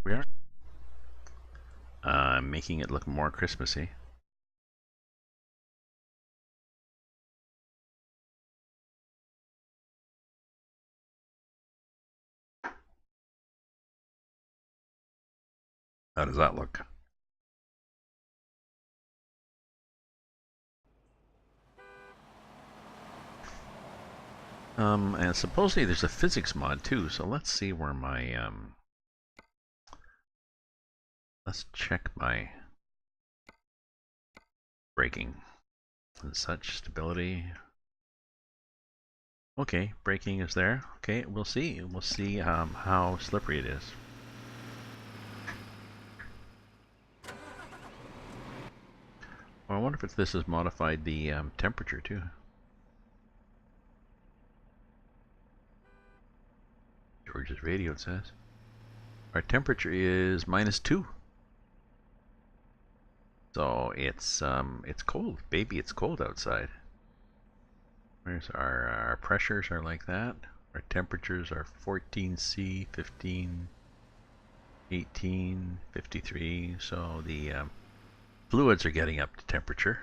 We are making it look more Christmassy. How does that look? And supposedly there's a physics mod too, so let's see where my, let's check my braking and such, stability. Okay, braking is there. Okay, we'll see. We'll see how slippery it is. Well, I wonder if this has modified the temperature too. George's radio, it says. Our temperature is -2. So it's cold, baby. It's cold outside. Where's our pressures are like that. Our temperatures are 14C, 15, 18, 53. So the fluids are getting up to temperature.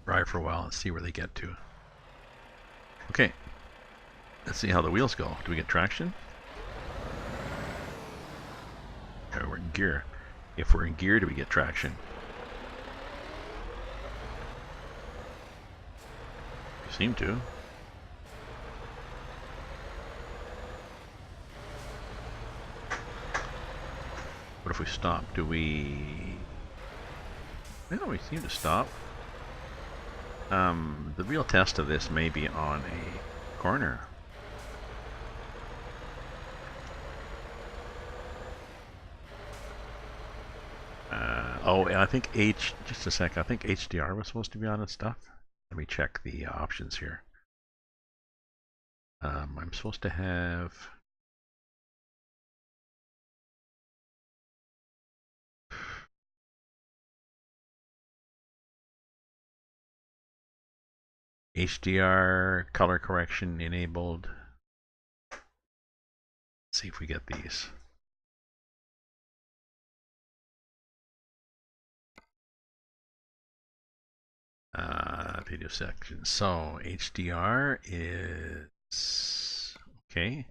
Drive for a while and see where they get to. Okay, let's see how the wheels go. Do we get traction? Okay, we're in gear. If we're in gear, do we get traction? We seem to. What if we stop? Do we... No, we seem to stop. The real test of this may be on a corner. Oh, I think just a sec, I think HDR was supposed to be on this stuff. Let me check the options here. I'm supposed to have... HDR color correction enabled. Let's see if we get these. Video section. So HDR is okay.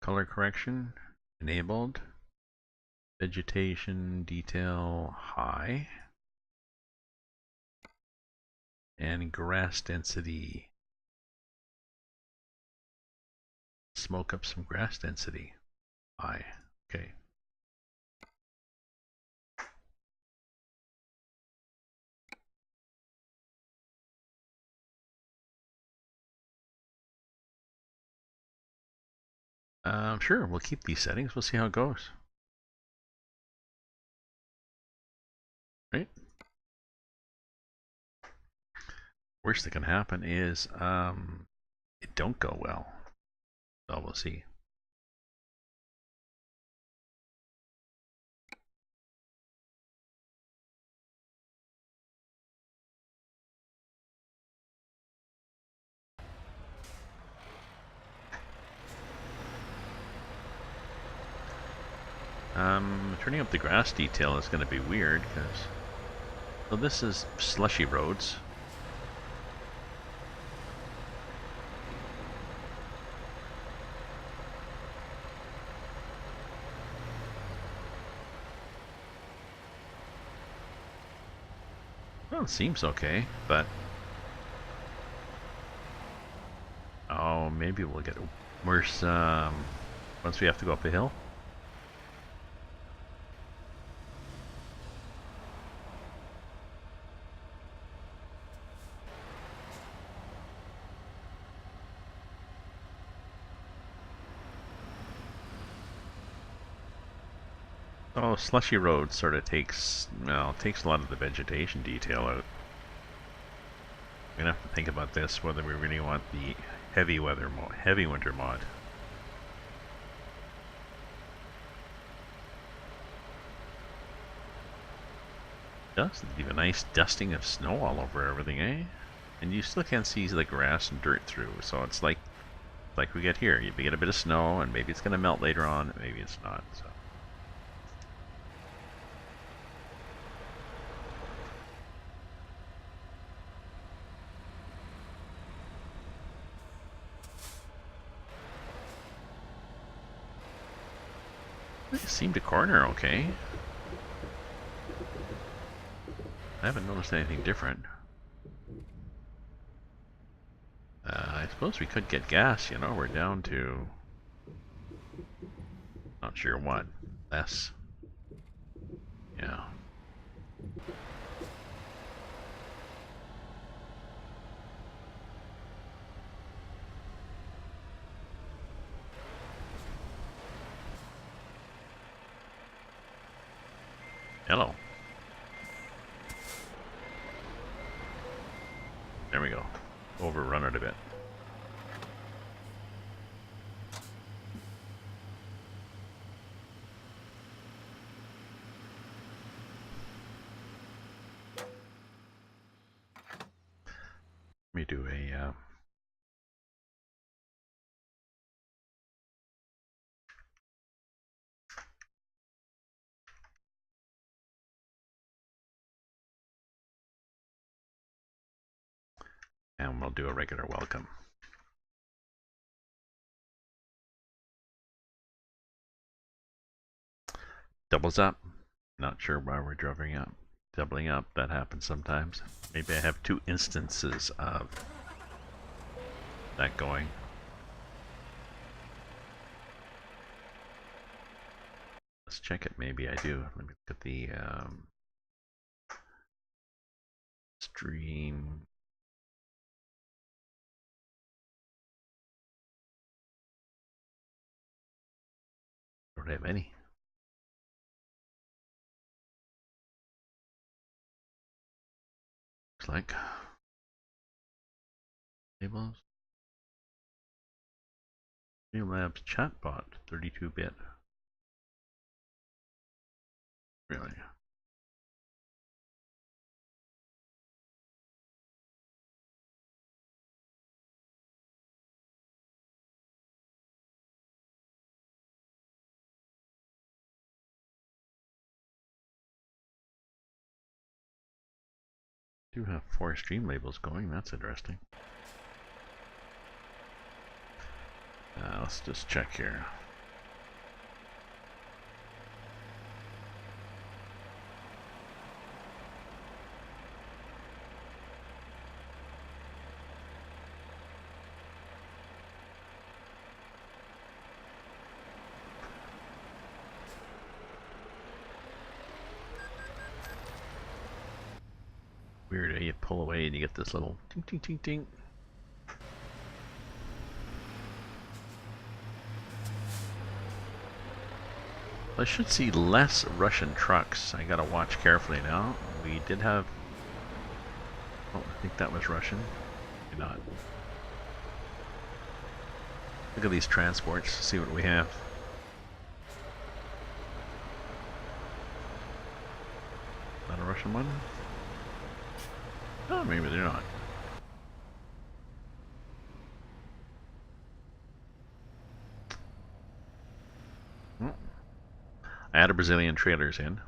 Color correction enabled. Vegetation detail high. And grass density. Smoke up some grass density. High. Okay. Sure, we'll keep these settings. We'll see how it goes. Right? Worst that can happen is it don't go well. So we'll see. Turning up the grass detail is going to be weird because... So this is slushy roads. Well, it seems okay, but... Oh, maybe we'll get worse once we have to go up a hill. Oh, slushy road sort of takes, well, takes a lot of the vegetation detail out. We're gonna have to think about this, whether we really want the heavy winter mod. Does leave a nice dusting of snow all over everything, eh? And you still can't see the grass and dirt through, so it's like we get here. You get a bit of snow, and maybe it's gonna melt later on, maybe it's not. So. It seemed to corner okay. I haven't noticed anything different. I suppose we could get gas, you know, we're down to... not sure what. Less. Yeah. Hello. There we go. Overrun it a bit. Let me do a... and we'll do a regular welcome. Doubles up. Not sure why we're doubling up. That happens sometimes. Maybe I have 2 instances of that going. Let's check it. Maybe I do. Let me look at the stream. Don't have any. Looks like labels. Streamlabs chatbot 32-bit. Really? Do have 4 stream labels going. That's interesting. Let's just check here. Weird, you pull away and you get this little ting ting ting ting. I should see less Russian trucks. I gotta watch carefully now. We did have... oh, I think that was Russian. Maybe not. Look at these transports, see what we have. Not a Russian one? Oh, maybe they're not. I had a Brazilian trailers in,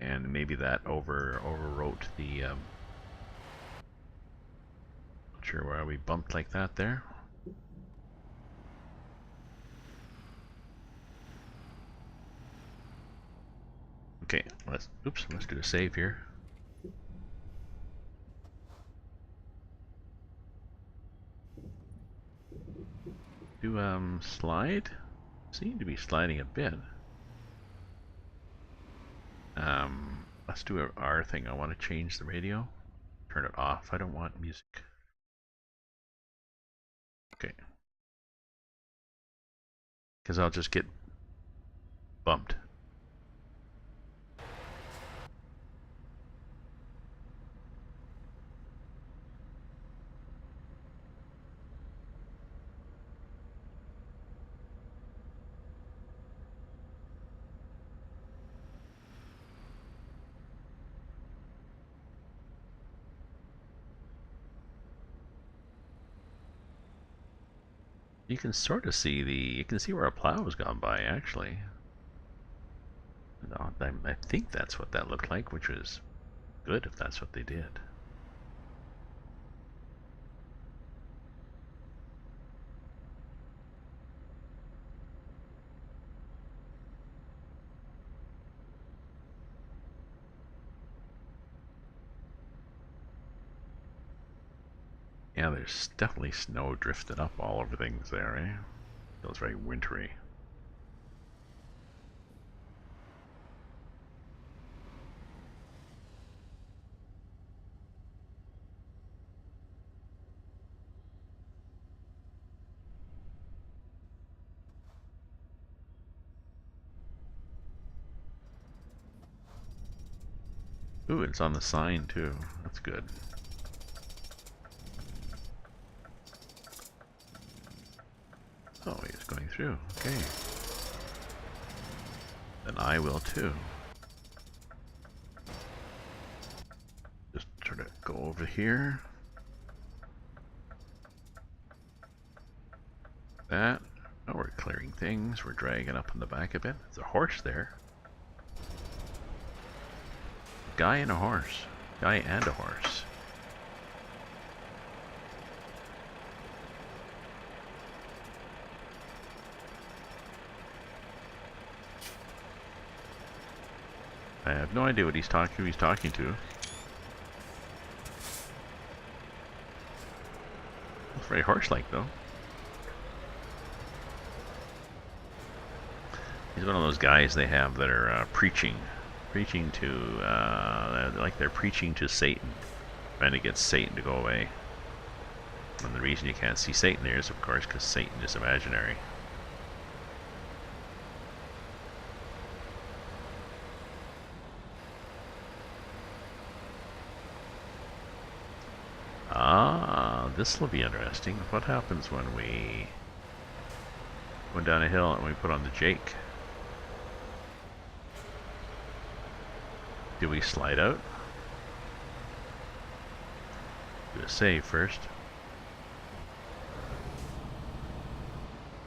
and maybe that overwrote the. Not sure why we bumped like that there. Okay, let's do a save here. Do slide? Seem to be sliding a bit. Let's do an R thing. I want to change the radio. Turn it off. I don't want music. Okay. Because I'll just get bumped. You can sort of see you can see where a plow has gone by, actually. No, I think that's what that looked like, which was good if that's what they did. Yeah, there's definitely snow drifted up all over things there, eh? Feels very wintry. Ooh, it's on the sign too. That's good. Oh, he's going through. Okay. Then I will too. Just sort of go over here. That. Oh, we're clearing things. We're dragging up in the back a bit. There's a horse there. Guy and a horse. Guy and a horse. I have no idea what who he's talking to. Looks very horse-like though. He's one of those guys they have that are preaching to, like they're preaching to Satan, trying to get Satan to go away. And the reason you can't see Satan there is, of course, because Satan is imaginary. Ah, this will be interesting. What happens when we go down a hill and we put on the Jake? Do we slide out? Do a save first.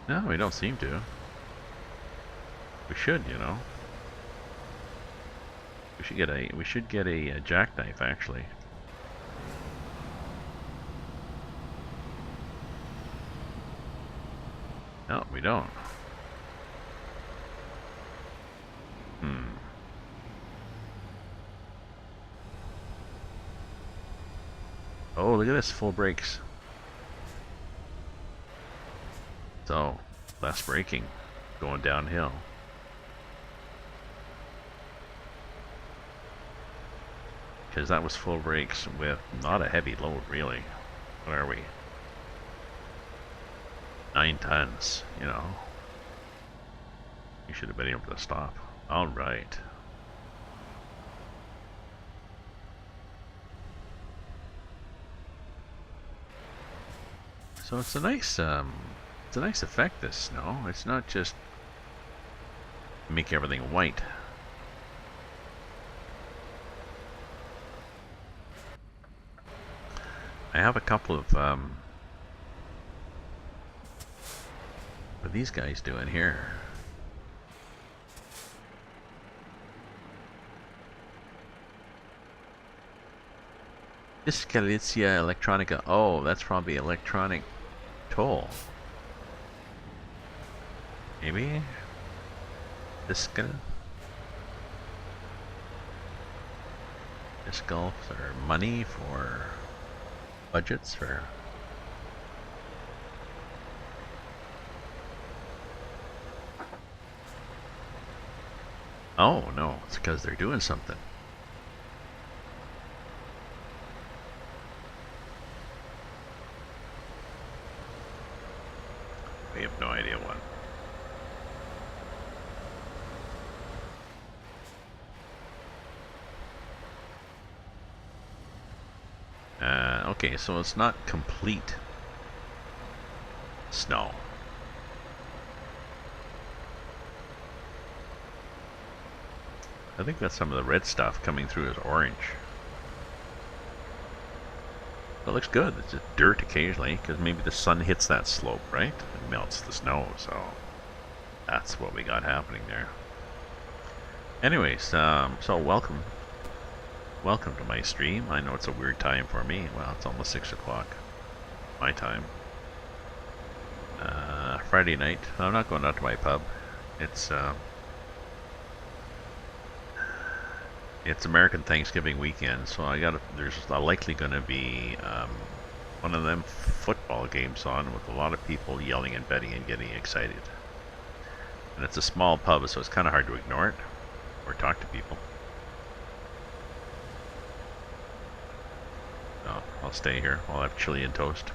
No, we don't seem to. We should, you know. We should get a jackknife actually. No, we don't. Oh, look at this, full brakes. So, less braking, going downhill. Because that was full brakes with not a heavy load, really. What are we? 9 tons, you know. You should have been able to stop. Alright. So it's a nice effect, this snow. It's not just make everything white. I have a couple of what are these guys doing here? Fiscalizia Electronica. Oh, that's probably electronic toll. Maybe? Fiscal or money for budgets for. Oh no, it's because they're doing something. We have no idea what. Okay, so it's not complete snow. I think that's some of the red stuff coming through as orange. It looks good. It's just dirt occasionally, because maybe the sun hits that slope, right? And melts the snow, so that's what we got happening there. Anyways, so welcome to my stream. I know it's a weird time for me. Well, it's almost 6 o'clock my time. Friday night. I'm not going out to my pub. It's American Thanksgiving weekend, so there's likely going to be one of them football games on with a lot of people yelling and betting and getting excited. And it's a small pub, so it's kind of hard to ignore it or talk to people. So I'll stay here. I'll have chili and toast.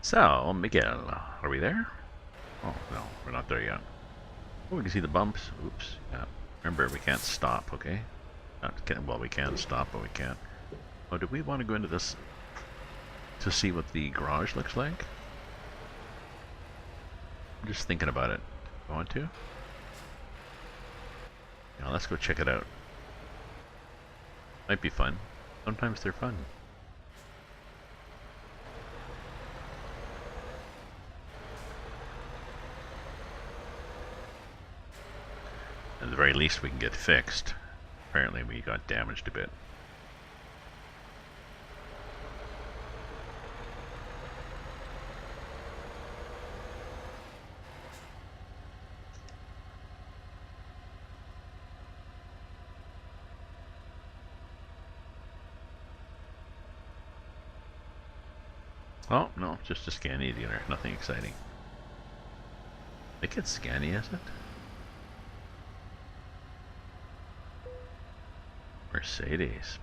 So, Miguel, are we there? Oh, no, we're not there yet. Oh, we can see the bumps. Oops. Yeah. Remember, we can't stop, okay? Well, we can stop, but we can't. Oh, do we want to go into this to see what the garage looks like? I'm just thinking about it. You want to? Yeah, let's go check it out. Might be fun. Sometimes they're fun. At the very least we can get fixed. Apparently we got damaged a bit. Oh, no, just a Scania dealer. Nothing exciting. I think it's Scania, is it?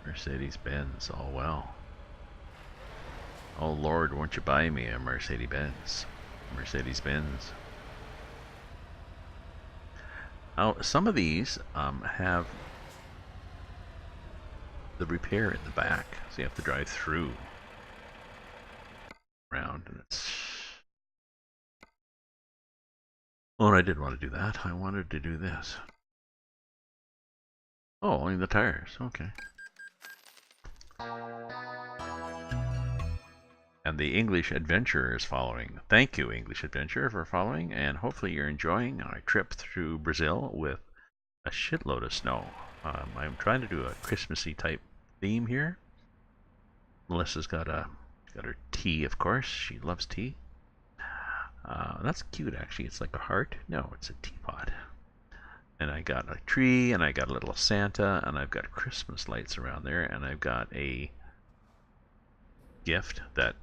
Mercedes-Benz, oh well. Oh Lord, won't you buy me a Mercedes-Benz? Now, some of these have the repair in the back, so you have to drive through around, and it's... Oh, I didn't want to do that. I wanted to do this. Oh, only the tires. Okay. And the English Adventurer is following. Thank you, English Adventurer, for following, and hopefully you're enjoying our trip through Brazil with a shitload of snow. I'm trying to do a Christmassy type theme here. Melissa's got her tea, of course. She loves tea. That's cute, actually. It's like a heart. No, it's a teapot. And I got a tree, and I got a little Santa, and I've got Christmas lights around there, and I've got a gift that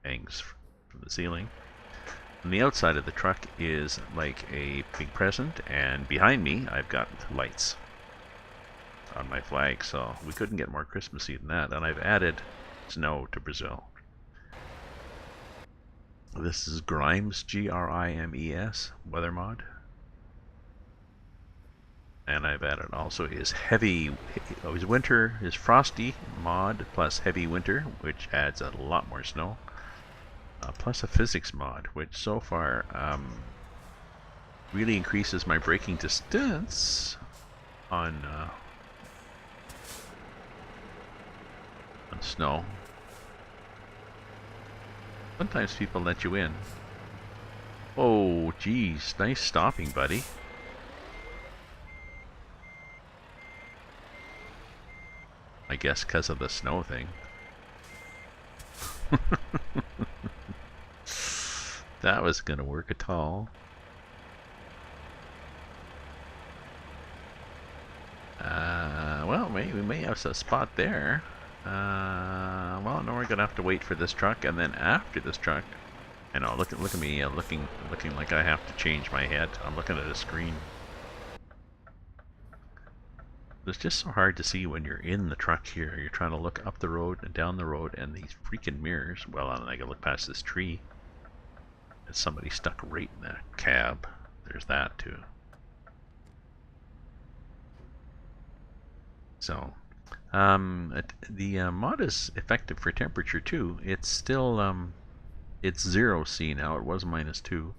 hangs from the ceiling. And the outside of the truck is like a big present, and behind me I've got lights on my flag, so we couldn't get more Christmassy than that. And I've added snow to Brazil. This is Grimes, Grimes, weather mod. And I've added also his his frosty mod plus heavy winter, which adds a lot more snow. Plus a physics mod, which so far really increases my braking distance on snow. Sometimes people let you in. Oh, geez, nice stopping, buddy. I guess because of the snow thing. that was going to work at all. Well, we may have a spot there. Well, no, we're going to have to wait for this truck, and then after this truck, I know, look at me looking like I have to change my head. I'm looking at a screen. It's just so hard to see when you're in the truck here. You're trying to look up the road and down the road, and these freaking mirrors. Well, and I gotta look past this tree. And somebody stuck right in the cab. There's that too. So, the mod is effective for temperature too. It's still it's 0°C now. It was -2.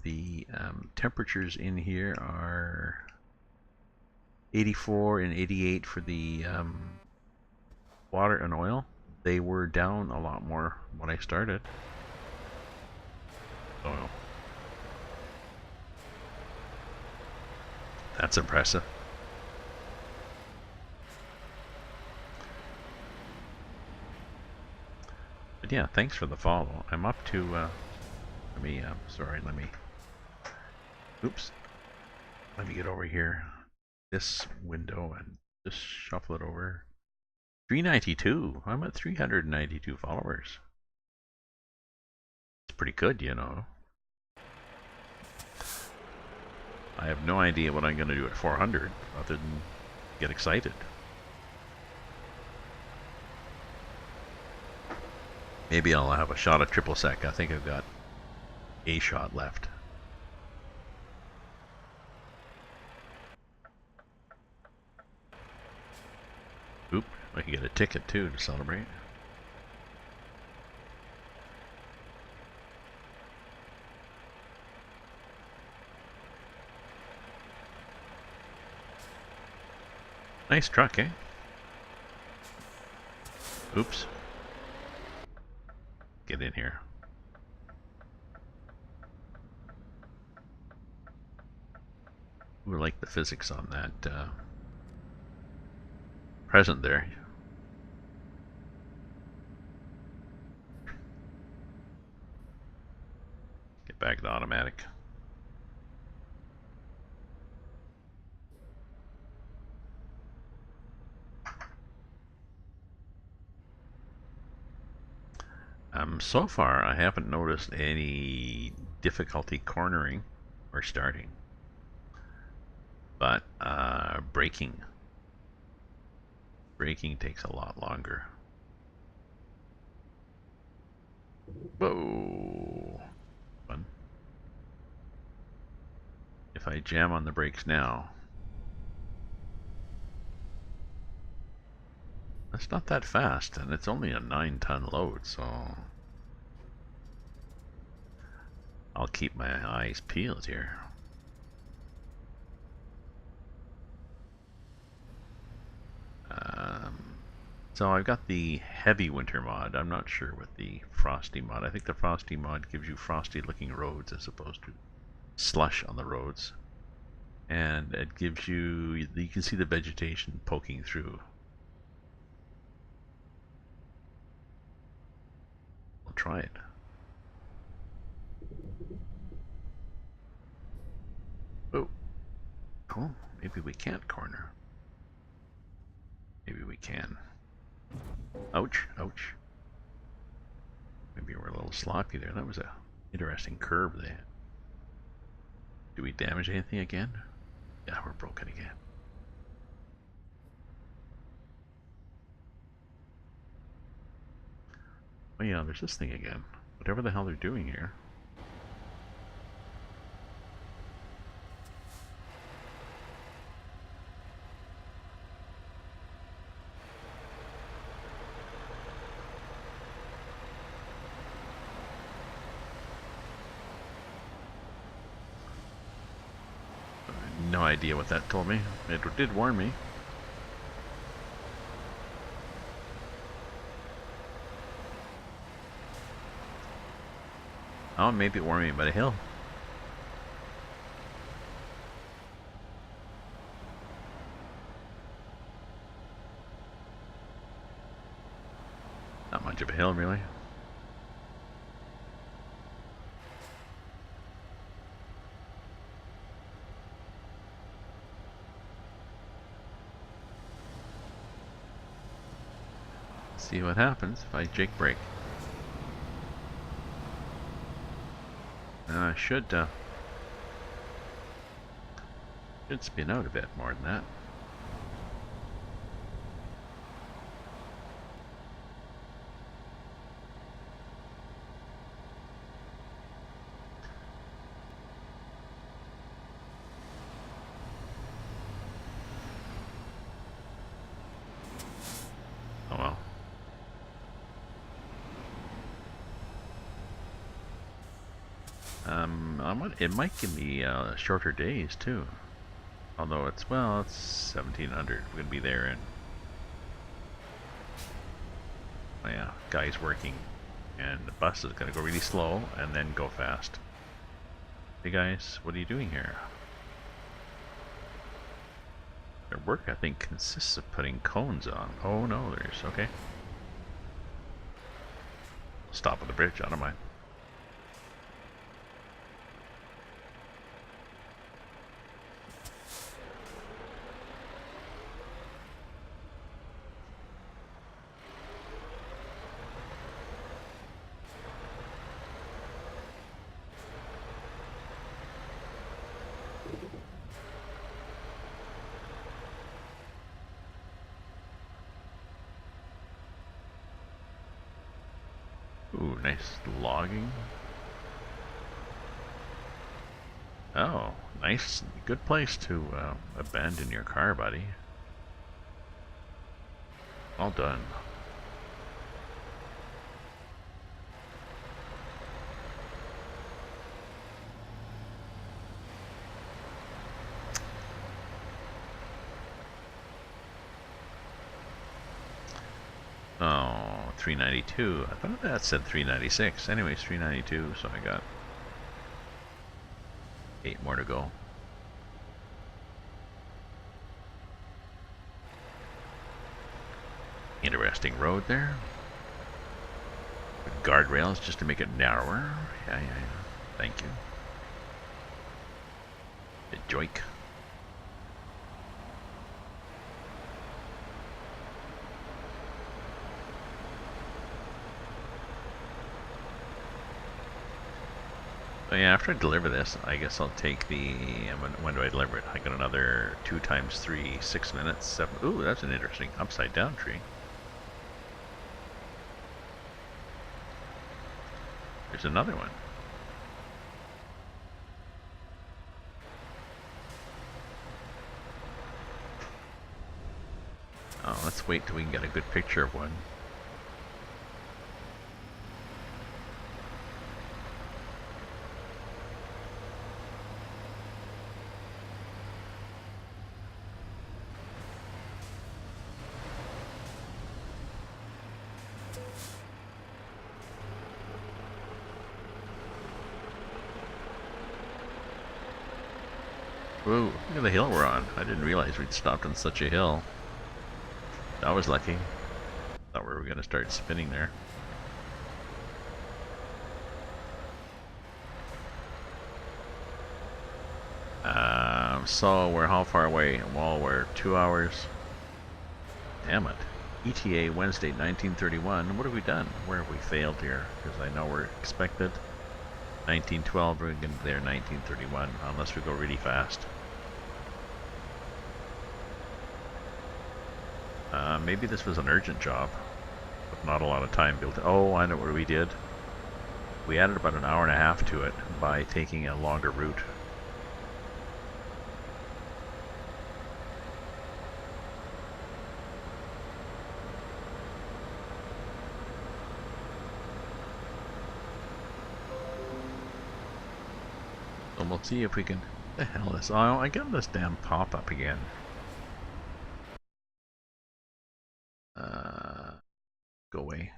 The temperatures in here are 84 and 88 for the water and oil. They were down a lot more when I started. Oh, that's impressive. But yeah, thanks for the follow. I'm up to, let me oops. Let me get over here. This window and just shuffle it over. 392. I'm at 392 followers. It's pretty good, you know. I have no idea what I'm going to do at 400 other than get excited. Maybe I'll have a shot of triple sec. I think I've got a shot left. Oop, I can get a ticket too to celebrate. Nice truck, eh? Oops. Get in here. We like the physics on that present there. Get back to automatic. So far I haven't noticed any difficulty cornering or starting, but braking takes a lot longer. Whoa! Fun. If I jam on the brakes now, that's not that fast, and it's only a 9-ton load, so I'll keep my eyes peeled here. So I've got the heavy winter mod. I'm not sure with the frosty mod. I think the frosty mod gives you frosty looking roads as opposed to slush on the roads. And it gives you can see the vegetation poking through. We'll try it. Oh, maybe we can't corner. Maybe we can. Ouch, ouch. Maybe we're a little sloppy there. That was a interesting curve there. Do we damage anything again? Yeah, we're broken again. Oh yeah, there's this thing again. Whatever the hell they're doing here. No idea what that told me. It did warn me. Oh, maybe it warned me about a hill. Not much of a hill, really. see what happens if I jake brake. I should spin out a bit more than that. Oh well. It might give me shorter days too. Although it's 1700. We're gonna be there in. Oh yeah, guys working, and the bus is gonna go really slow and then go fast. Hey guys, what are you doing here? Their work, I think, consists of putting cones on. Oh no, there's okay. Stop at the bridge. I don't mind. Ooh, nice logging. Oh, nice. Good place to abandon your car, buddy. All done. Oh, 392. I thought that said 396. Anyways, 392, so I got 8 more to go. Interesting road there. With guardrails just to make it narrower. Yeah. Thank you. The joik. So yeah, after I deliver this, I guess I'll take the, when do I deliver it? I got another 2 times 3, 6 minutes, 7, ooh, that's an interesting upside down tree. There's another one. Oh, let's wait till we can get a good picture of one. Whoa, look at the hill we're on. I didn't realize we'd stopped on such a hill. That was lucky. Thought we were going to start spinning there. So we're how far away? Well, we're 2 hours. Damn it. ETA Wednesday 1931. What have we done? Where have we failed here? Because I know we're expected 1912. We're going to be there 1931 unless we go really fast. Maybe this was an urgent job, with not a lot of time built. Oh, I know what we did. We added about an hour and a half to it by taking a longer route. So we'll see if we can. What the hell is? Oh, I got this damn pop-up again. Go away.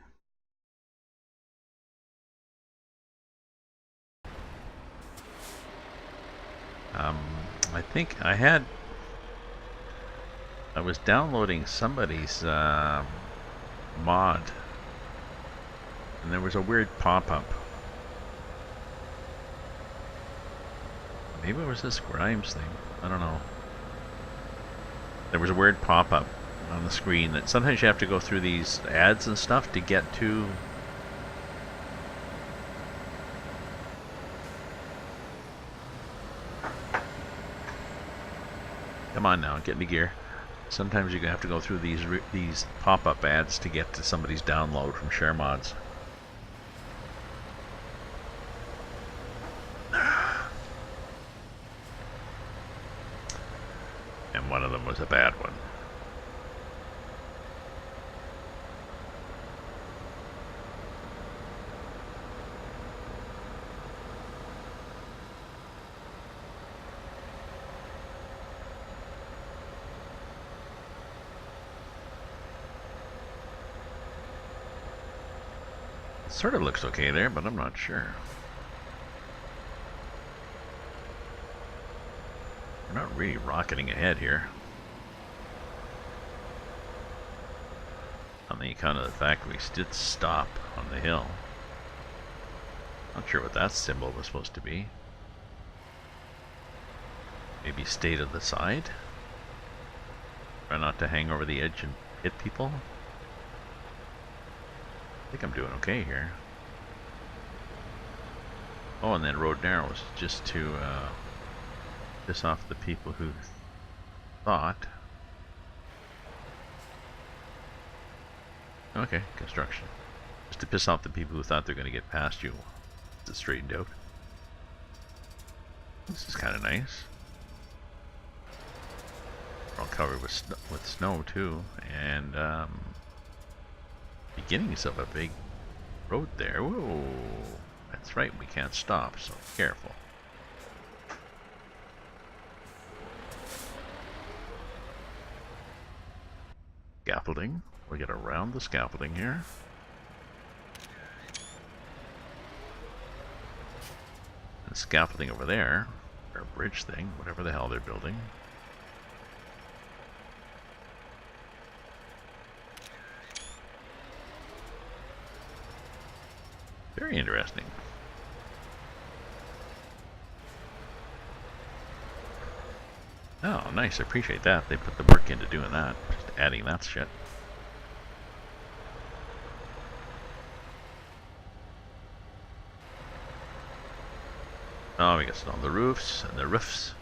I think I was downloading somebody's mod, and there was a weird pop-up. Maybe it was this Grimes thing. I don't know. There was a weird pop-up on the screen that sometimes you have to go through these ads and stuff to get to. Come on now, get into gear. Sometimes you're gonna have to go through these pop-up ads to get to somebody's download from Share Mods. And one of them was a bad one. It sort of looks okay there, but I'm not sure. We're not really rocketing ahead here. On the account of the fact we did stop on the hill. Not sure what that symbol was supposed to be. Maybe stay to the side? Try not to hang over the edge and hit people? I think I'm doing okay here. Oh, and then road narrows just to piss off the people who thought. Okay, construction. Just to piss off the people who thought they're going to get past you. It's straightened out. This is kind of nice. We're all covered with snow too, and beginnings of a big road there. Whoa! That's right, we can't stop, so careful. Scaffolding. We'll get around the scaffolding here. And scaffolding over there, or bridge thing, whatever the hell they're building. Very interesting. Oh, nice. I appreciate that. They put the work into doing that. Just adding that shit. Oh, we got snow on the roofs and the roofs.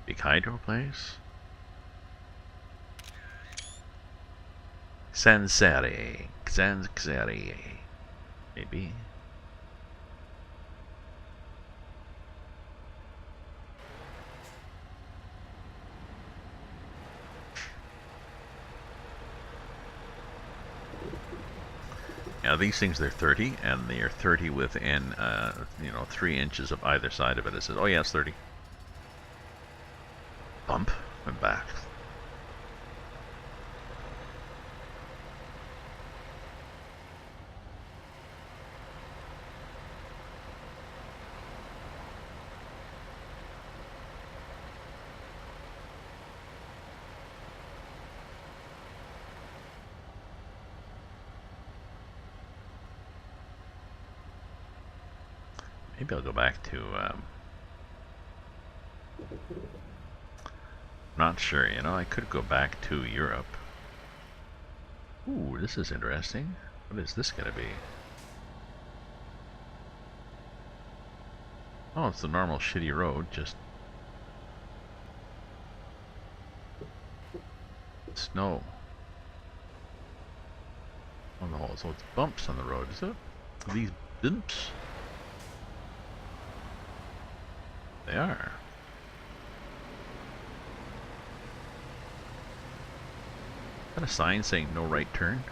Big hydro place. Sansari. Maybe. Now these things, they're 30, and they are 30 within, 3 inches of either side of it. It says, oh yeah, it's 30. Bump and back. Maybe I'll go back to, not sure, I could go back to Europe. Ooh, this is interesting. What is this gonna be? Oh, it's the normal shitty road, just snow on the whole. So it's bumps on the road, is it? Are these bumps? They are. Is that a sign saying no right turn?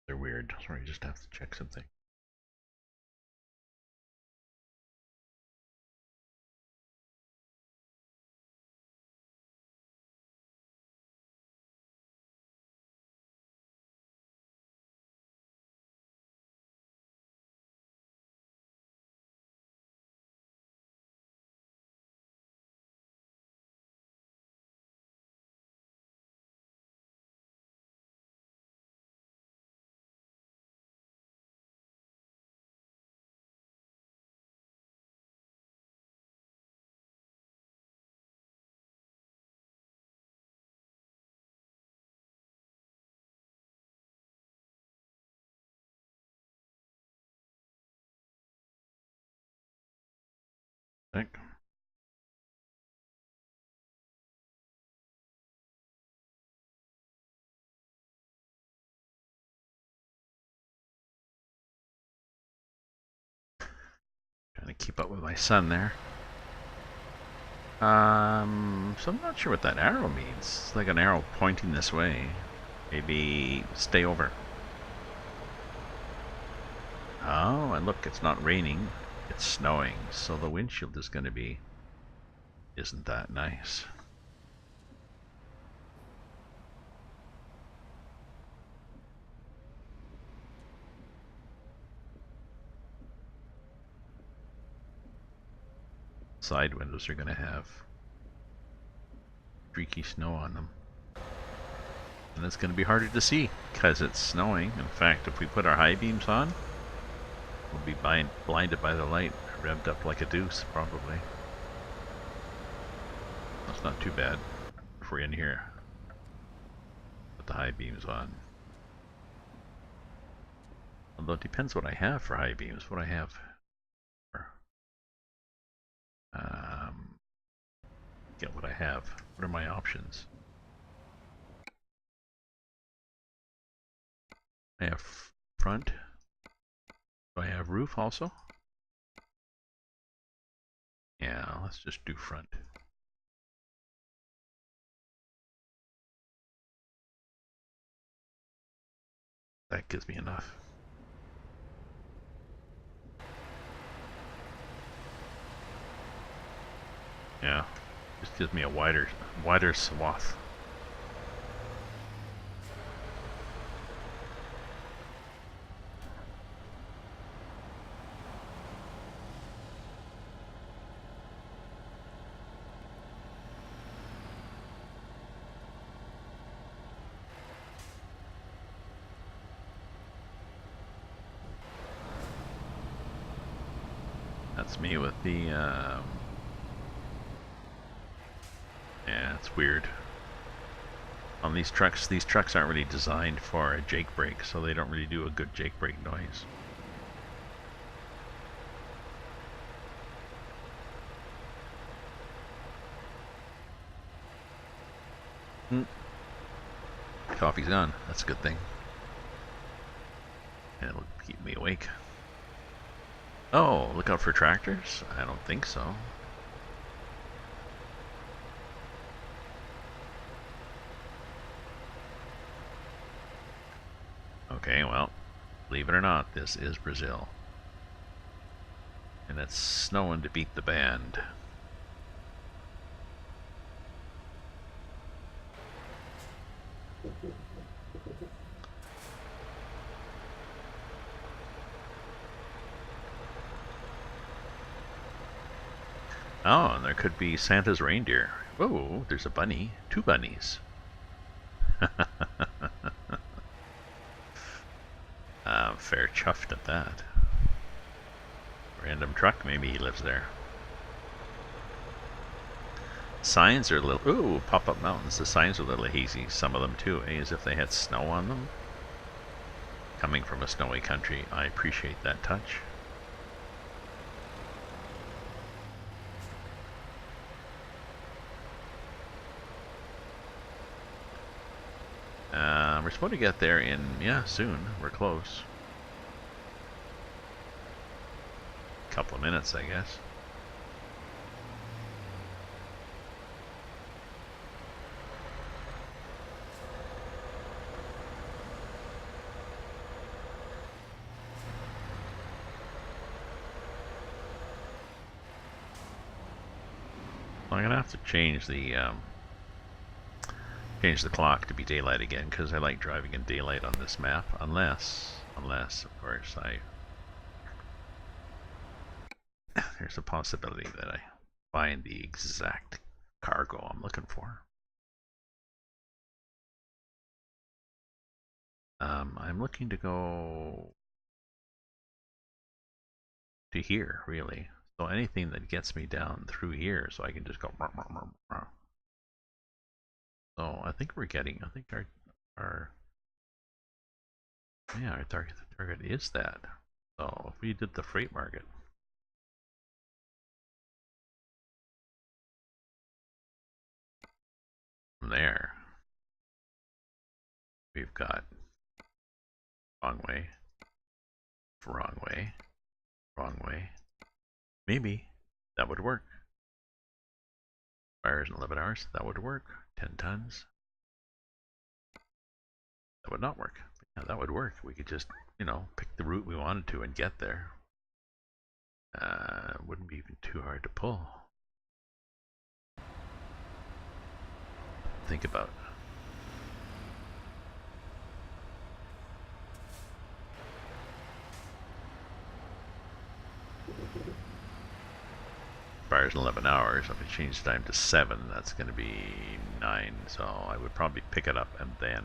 They're weird. Sorry, just have to check something. Think. Trying to keep up with my son there. So I'm not sure what that arrow means. It's like an arrow pointing this way. Maybe stay over. Oh, and look, it's not raining. It's snowing, so the windshield is going to be... Isn't that nice? Side windows are going to have streaky snow on them. And it's going to be harder to see because it's snowing. In fact, if we put our high beams on, we'll be blinded by the light, revved up like a deuce, probably. That's not too bad if we're in here. Put the high beams on. Although it depends what I have for high beams, what I have. Get what I have. What are my options? I have front. Do I have roof also? Yeah, let's just do front. That gives me enough. Yeah, just gives me a wider swath. That's me with the, yeah, it's weird. On these trucks aren't really designed for a jake brake, so they don't really do a good jake brake noise. Coffee's gone. That's a good thing. And it'll keep me awake. Oh, look out for tractors? I don't think so. Okay, well, believe it or not, this is Brazil. And it's snowing to beat the band. Oh, and there could be Santa's reindeer. Oh, there's a bunny. 2 bunnies. I'm fair chuffed at that. Random truck, maybe he lives there. Signs are a little... Ooh, pop-up mountains. The signs are a little hazy. Some of them too, as if they had snow on them. Coming from a snowy country, I appreciate that touch. We're supposed to get there in, yeah, soon. We're close. Couple of minutes, I guess. I'm gonna have to change the clock to be daylight again because I like driving in daylight on this map. Unless of course there's a possibility that I find the exact cargo I'm looking for. I'm looking to go to here, really. So anything that gets me down through here, so I can just go. So I think we're getting. I think our target is that. So if we did the freight market from there, we've got wrong way, wrong way, wrong way. Maybe that would work. Fires in 11 hours, that would work. 10 tons. That would not work. Yeah, that would work. We could just, pick the route we wanted to and get there. It wouldn't be even too hard to pull. Think about. Fires in 11 hours. If I change the time to 7, that's going to be 9. So I would probably pick it up and then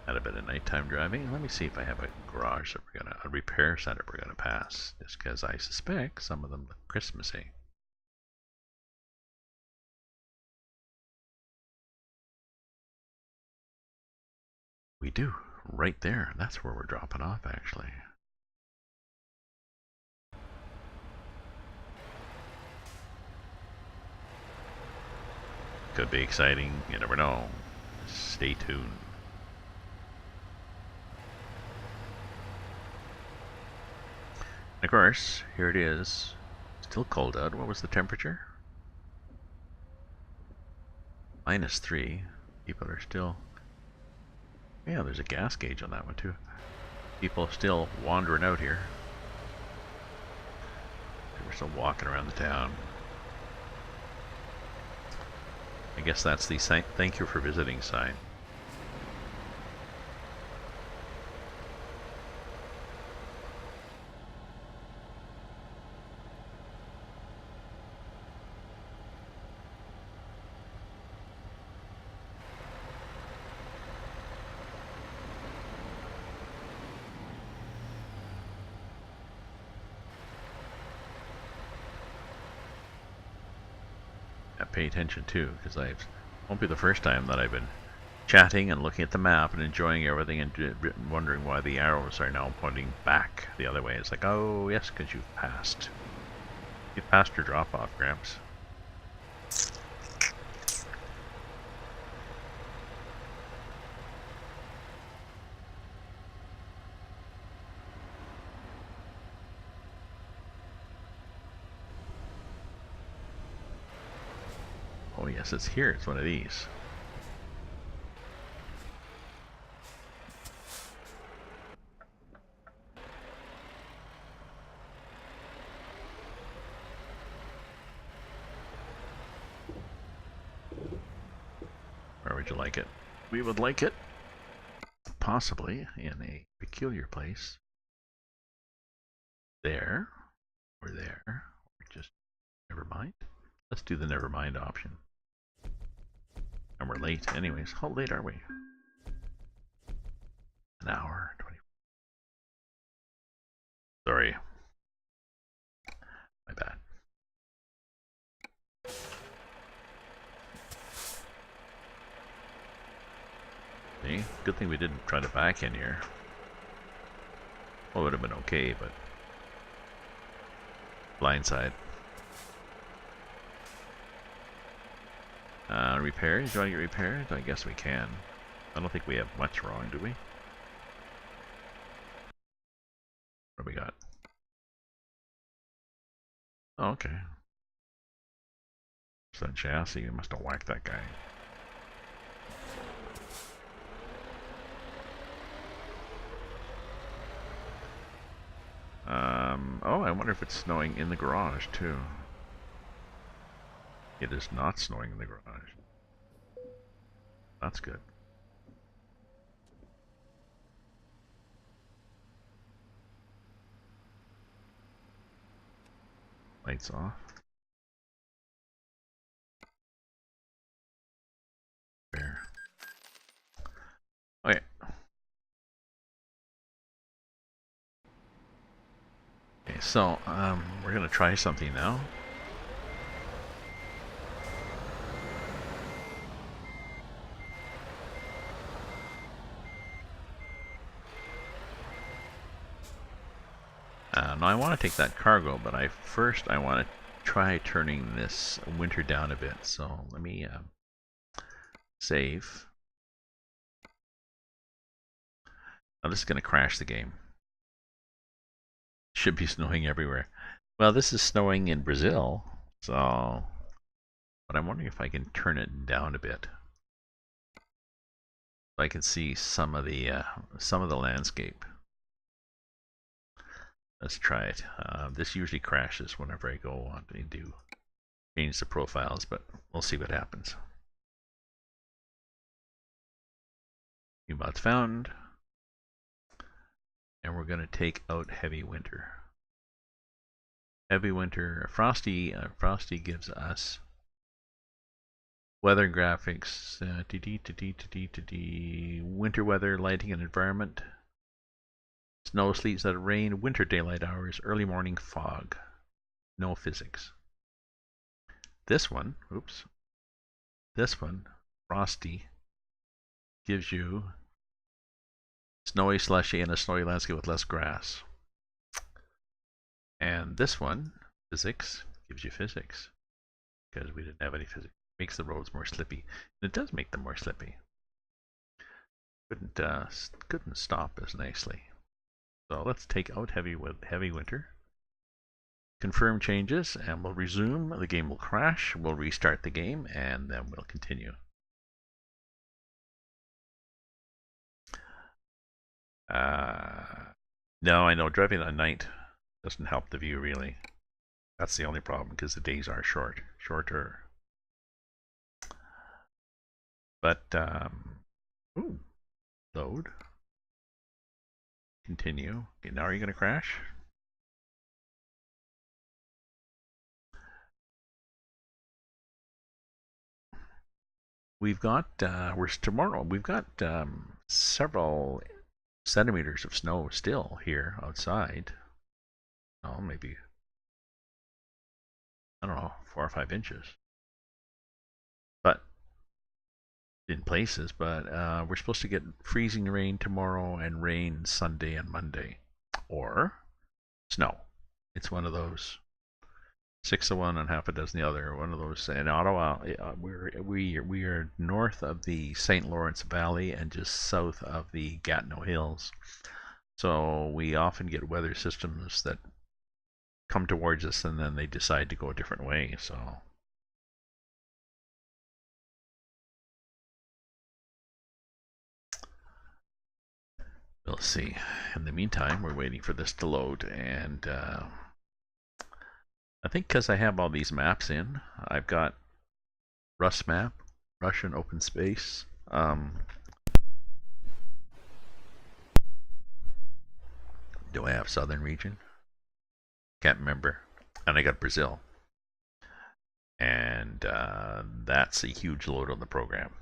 add a bit of nighttime driving. Let me see if I have a garage that a repair center we're gonna pass, just because I suspect some of them look Christmassy. We do, right there. That's where we're dropping off, actually. Could be exciting, you never know. Stay tuned. And of course, here it is. Still cold out. What was the temperature? -3. People are still... Yeah, there's a gas gauge on that one too. People still wandering out here. We're still walking around the town. I guess that's the thank you for visiting sign. Pay attention too, because won't be the first time that I've been chatting and looking at the map and enjoying everything and wondering why the arrows are now pointing back the other way. It's like, oh yes, because you've passed your drop-off, Gramps. Oh yes, it's here. It's one of these. Where would you like it? We would like it possibly in a peculiar place. There, or there, or just never mind. Let's do the never mind option. And we're late anyways. How late are we? An hour, 20. Sorry. My bad. See? Good thing we didn't try to back in here. Well, it would have been okay, but... Blindside. Repairs? Do you want to get repairs? I guess we can. I don't think we have much wrong, do we? What do we got? Oh, okay. It's that chassis. You must have whacked that guy. Oh, I wonder if it's snowing in the garage too. It is not snowing in the garage. That's good. Lights off. There. Okay. Okay, so we're gonna try something now. Now I want to take that cargo, but first I want to try turning this winter down a bit. So let me save. Now this is going to crash the game. Should be snowing everywhere. Well, this is snowing in Brazil, so. But I'm wondering if I can turn it down a bit. So I can see some of the landscape. Let's try it. This usually crashes whenever I go on to do change the profiles, but we'll see what happens. New mods found. And we're going to take out heavy winter. Heavy winter, frosty gives us weather graphics, winter weather, lighting and environment, snow, sleet, rain, winter daylight hours, early morning fog, no physics. This one, frosty, gives you snowy, slushy, and a snowy landscape with less grass. And this one, physics, gives you physics. Because we didn't have any physics. Makes the roads more slippy. And it does make them more slippy. Couldn't stop as nicely. So let's take out heavy winter. Confirm changes, and we'll resume. The game will crash. We'll restart the game, and then we'll continue. No, I know driving at night doesn't help the view really. That's the only problem because the days are shorter. But ooh, load. Continue. Okay, now are you going to crash? We've got we've got several centimeters of snow still here outside. Oh, maybe, I don't know, 4 or 5 inches. But in places, but we're supposed to get freezing rain tomorrow and rain Sunday and Monday, or snow. It's one of those. 6 of one and half a dozen the other. One of those. In Ottawa, we are north of the St. Lawrence Valley and just south of the Gatineau Hills. So we often get weather systems that come towards us and then they decide to go a different way. So we'll see. In the meantime, we're waiting for this to load, and I think because I have all these maps in, I've got Rus map, Russian open space. Do I have southern region? Can't remember. And I got Brazil. And that's a huge load on the program.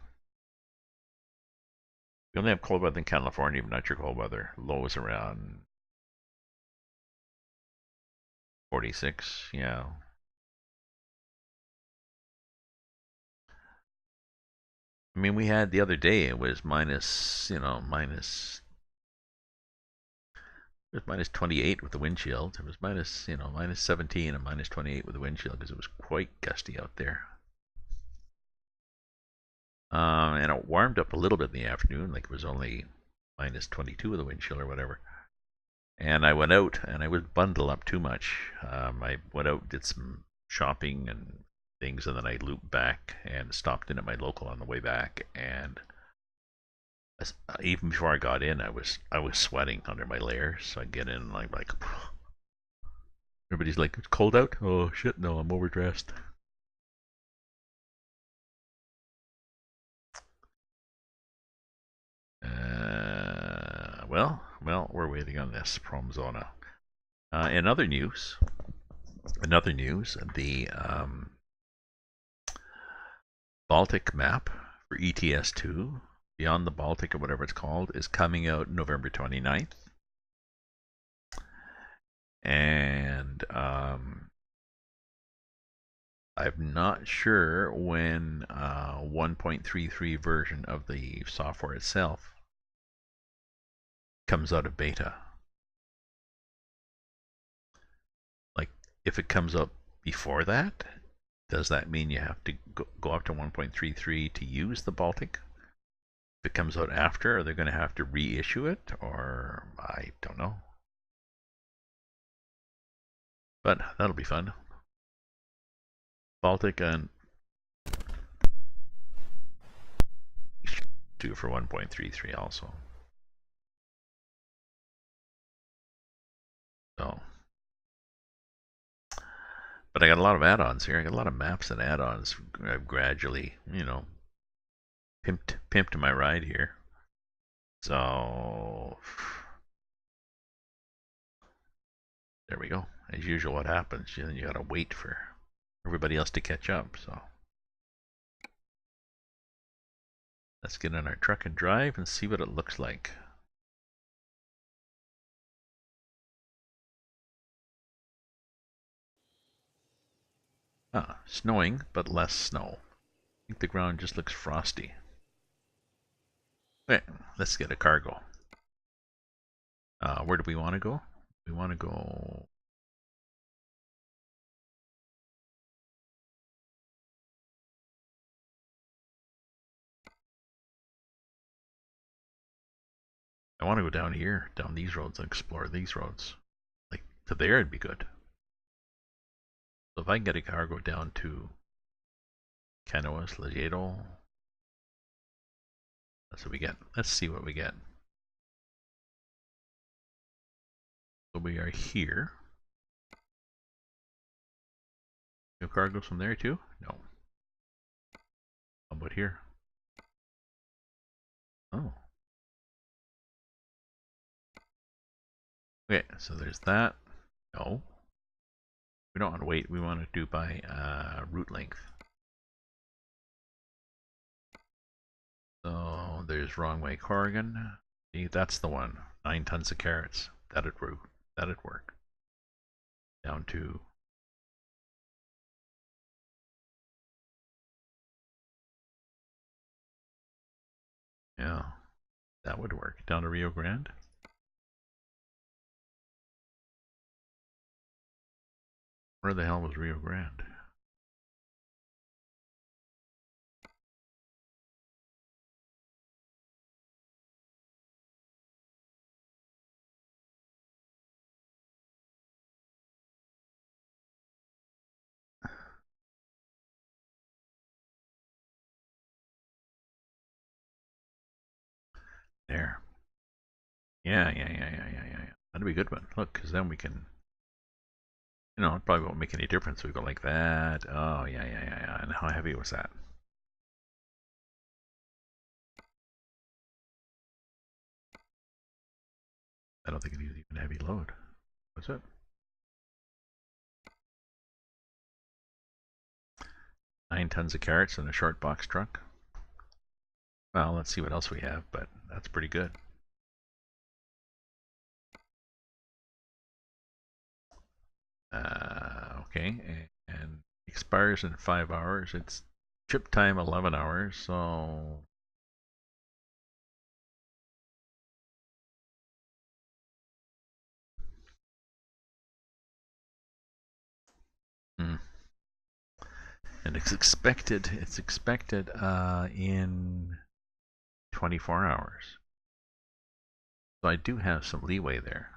We only have cold weather in California, but not your cold weather. Low is around 46, yeah. I mean, we had the other day, it was minus, it was minus 28 with the wind chill. It was minus, minus 17 and minus 28 with the wind chill because it was quite gusty out there. And it warmed up a little bit in the afternoon, like it was only minus 22 with the wind chill or whatever. And I went out and I was bundled up too much. I went out, did some shopping and things, and then I looped back and stopped in at my local on the way back. And even before I got in, I was sweating under my layers. So I get in and I'm like, Everybody's like, it's cold out? Oh shit, no, I'm overdressed. Well, we're waiting on this Promzona. In other news, the Baltic map for ETS2, Beyond the Baltic or whatever it's called, is coming out November 29th. And I'm not sure when 1.33 version of the software itself comes out of beta. Like, if it comes up before that, does that mean you have to go up to 1.33 to use the Baltic? If it comes out after, are they going to have to reissue it? Or I don't know. But that'll be fun. Baltic and 2 for 1.33 also. So, but I got a lot of add-ons here. I got a lot of maps and add-ons. I've gradually, pimped my ride here. So there we go. As usual, what happens? You gotta wait for everybody else to catch up. So let's get in our truck and drive and see what it looks like. Snowing, but less snow. I think the ground just looks frosty. Okay, let's get a cargo. Where do we want to go? We want to go... I want to go down here, down these roads and explore these roads. Like, to there it'd be good. So if I can get a cargo down to Canoas, Lajedo, that's what we get. Let's see what we get. So we are here. No cargoes from there too? No. How about here? Oh. Okay, so there's that. No. We don't want to wait. We want to do by route length. So there's wrong way Corrigan. See, that's the one. 9 tons of carrots. That'd work. Down to... Yeah, that would work. Down to Rio Grande. Where the hell was Rio Grande? There. Yeah. That'd be a good one. Look, because then we can... it probably won't make any difference. We go like that. Oh, yeah. And how heavy was that? I don't think it was even a heavy load. Was it? 9 tons of carrots in a short box truck. Well, let's see what else we have, but that's pretty good. Okay, and expires in 5 hours. It's trip time 11 hours, so... And it's expected in 24 hours. So I do have some leeway there.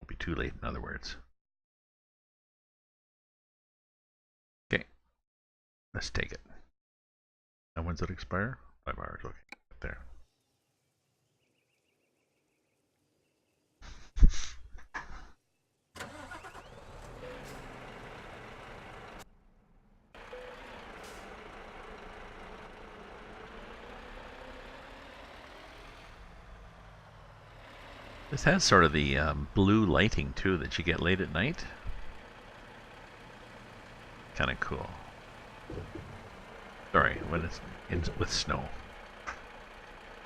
Won't be too late, in other words. Okay, let's take it. And when's it expire? 5 hours, okay, there. This has sort of the blue lighting too that you get late at night. Kind of cool. Sorry, when it's with snow.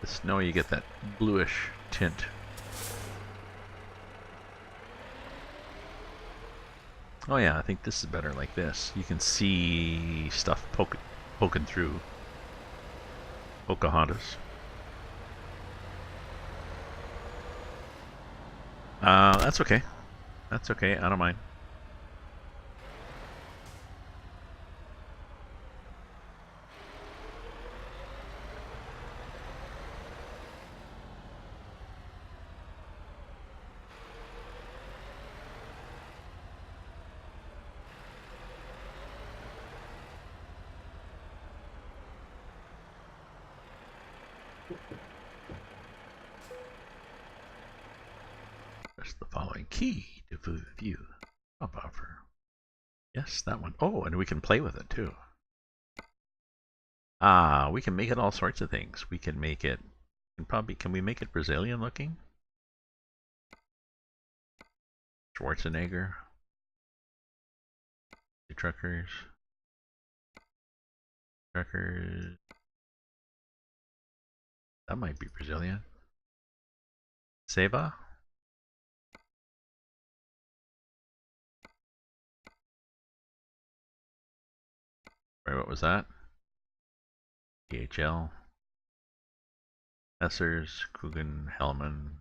The snow, you get that bluish tint. Oh yeah, I think this is better like this. You can see stuff poking through. Pocahontas. That's okay. That's okay, I don't mind. Press the following key to view a buffer. Yes, that one. Oh, and we can play with it too. Ah, we can make it all sorts of things. We can make it, can we make it Brazilian looking? Schwarzenegger. The truckers. Truckers. That might be Brazilian. Seba. Right, what was that? DHL. Essers, Coogan, Hellman.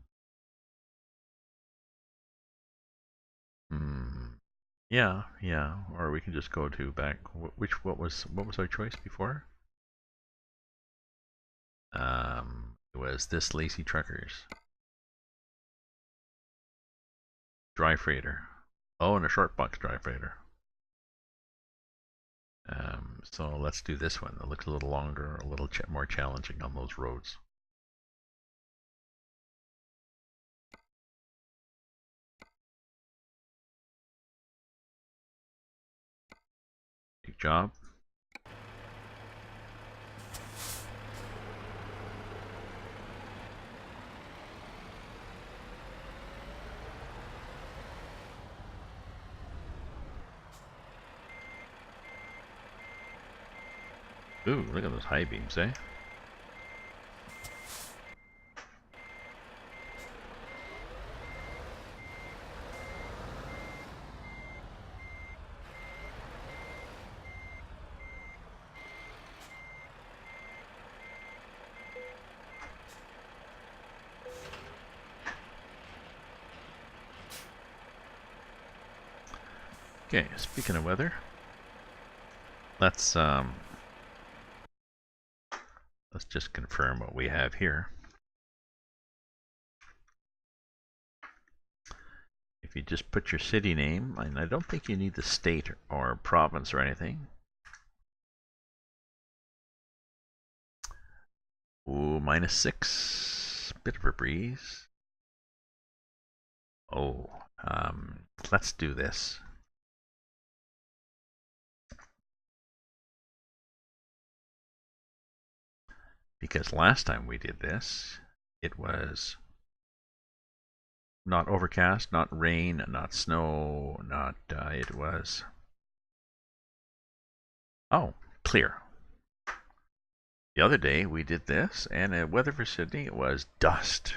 Yeah, yeah. Or we can just go to back. What was our choice before? It was this Lazy Truckers. Dry freighter. Oh, and a short box dry freighter. So let's do this one. It looks a little longer, a little more challenging on those roads. Good job. Ooh, look at those high beams, eh? Okay, speaking of weather, let's just confirm what we have here. If you just put your city name, and I don't think you need the state or province or anything. Ooh, -6. Bit of a breeze. Oh, let's do this. Because last time we did this, it was not overcast, not rain, not snow, not, it was, oh, clear. The other day we did this, and the weather for Sydney was dust.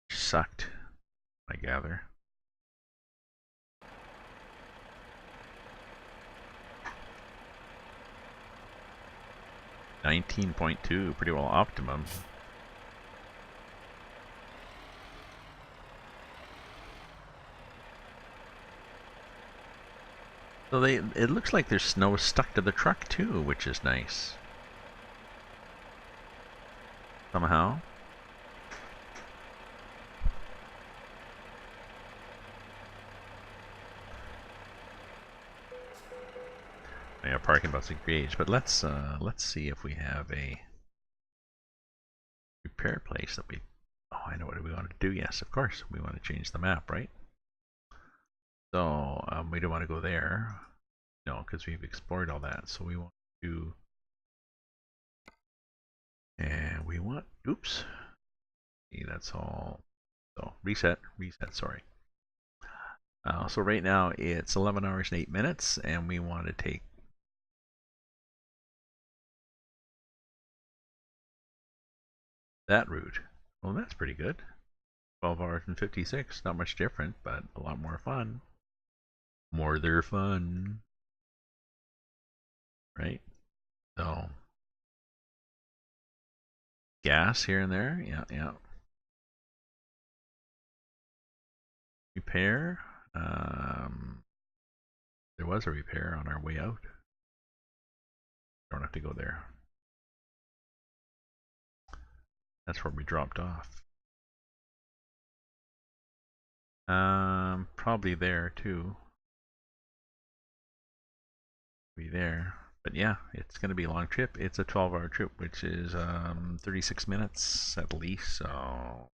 Sucked, I gather. $19.2, pretty well optimum. So it looks like there's snow stuck to the truck too, which is nice. Somehow. Yeah, parking lots engaged, but let's see if we have a repair place that we. Oh, I know what we want to do. Yes, of course, we want to change the map, right? So we don't want to go there. No, because we've explored all that. So we want to, and we want. Oops. See, that's all. So reset, sorry. So right now it's 11 hours and 8 minutes, and we want to take that route. Well, that's pretty good. 12 hours and 56, not much different, but a lot more fun. More their fun. Right? So, gas here and there, yeah. Repair. There was a repair on our way out. Don't have to go there. That's where we dropped off. Probably there too. Be there. But yeah, it's going to be a long trip. It's a 12-hour trip, which is 36 minutes at least, so...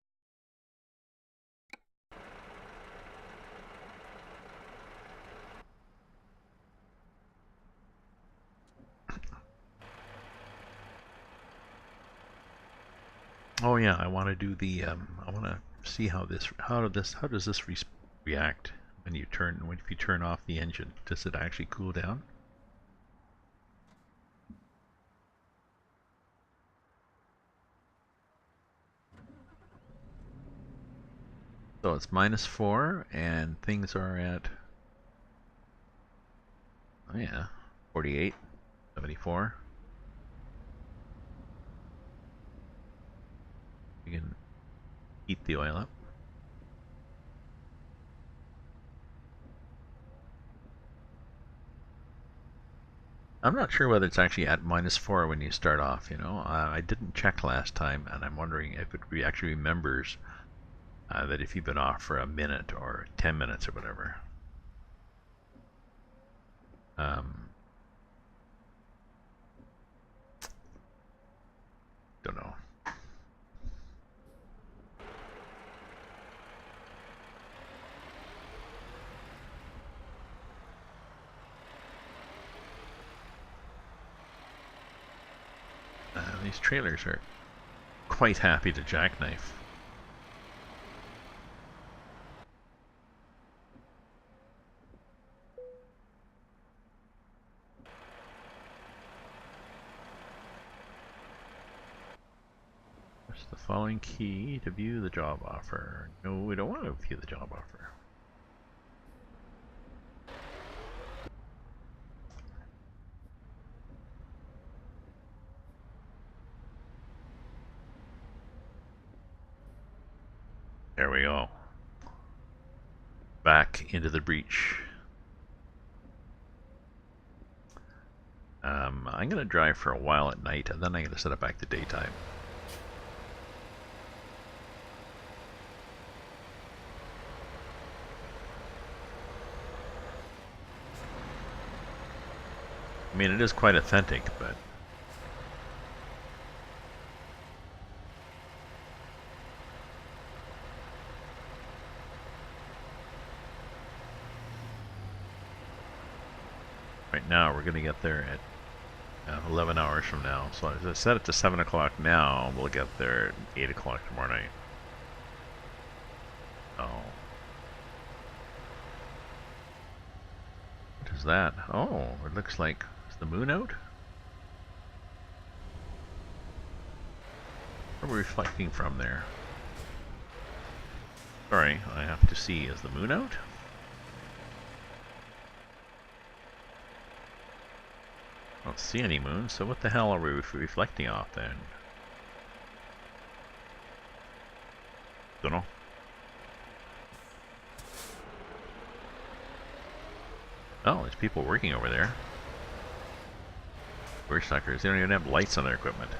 Oh yeah, I want to do the, I want to see how does this react when you turn off the engine? Does it actually cool down? So it's -4, and things are at, oh yeah, 48, 74. We can heat the oil up. I'm not sure whether it's actually at -4 when you start off, you know. I didn't check last time, and I'm wondering if it actually remembers that if you've been off for a minute or 10 minutes or whatever. Don't know. These trailers are quite happy to jackknife. Press the following key to view the job offer. No, we don't want to view the job offer. There we go. Back into the breach. I'm going to drive for a while at night, and then I'm going to set it back to daytime. I mean, it is quite authentic, but... Right now, we're going to get there at 11 hours from now. So as I set it to 7 o'clock now, we'll get there at 8 o'clock tomorrow night. Oh. What is that? Oh, it looks like... Is the moon out? Where are we reflecting from there? Sorry, I have to see. Is the moon out? I don't see any moon, so what the hell are we reflecting off then? Don't know. Oh, there's people working over there. We're suckers. They don't even have lights on their equipment.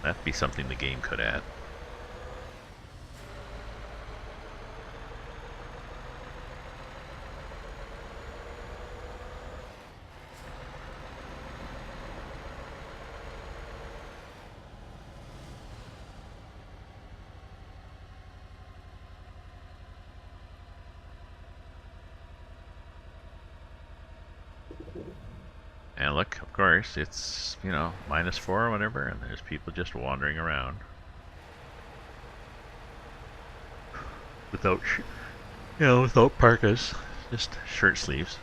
That'd be something the game could add. And look, of course, it's, you know, -4 or whatever, and there's people just wandering around. without, without parkas, just shirt sleeves.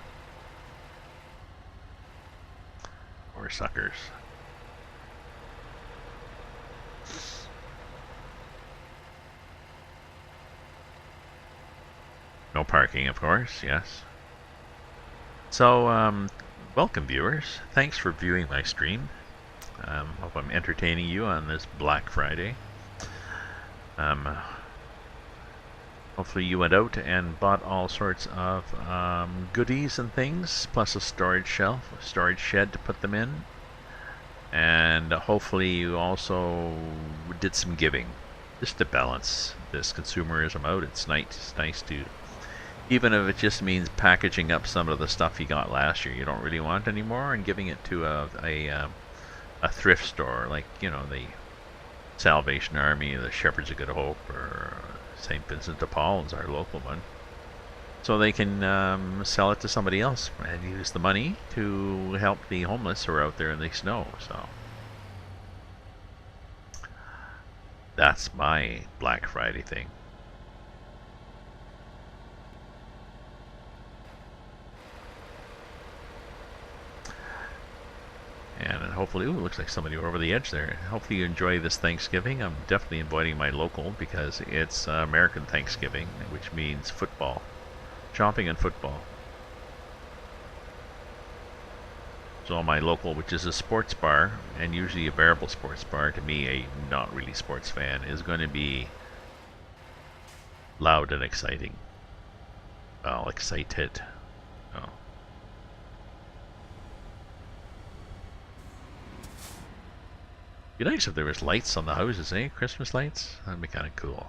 Or suckers. No parking, of course, yes. So, welcome viewers. Thanks for viewing my stream. Hope I'm entertaining you on this Black Friday. Hopefully you went out and bought all sorts of goodies and things, plus a storage shed to put them in. And hopefully you also did some giving, just to balance this consumerism out. It's nice to, even if it just means packaging up some of the stuff you got last year you don't really want anymore and giving it to a thrift store, like, you know, the Salvation Army, the Shepherds of Good Hope, or St. Vincent de Paul is our local one. So they can sell it to somebody else and use the money to help the homeless who are out there in the snow. So that's my Black Friday thing. And hopefully, ooh, it looks like somebody over the edge there. Hopefully you enjoy this Thanksgiving. I'm definitely avoiding my local because it's American Thanksgiving, which means football. Shopping and football. So my local, which is a sports bar, and usually a variable sports bar, to me, a not really sports fan, is going to be loud and exciting. Well, excited. Oh. Be nice if there was lights on the houses, eh? Christmas lights? That'd be kind of cool.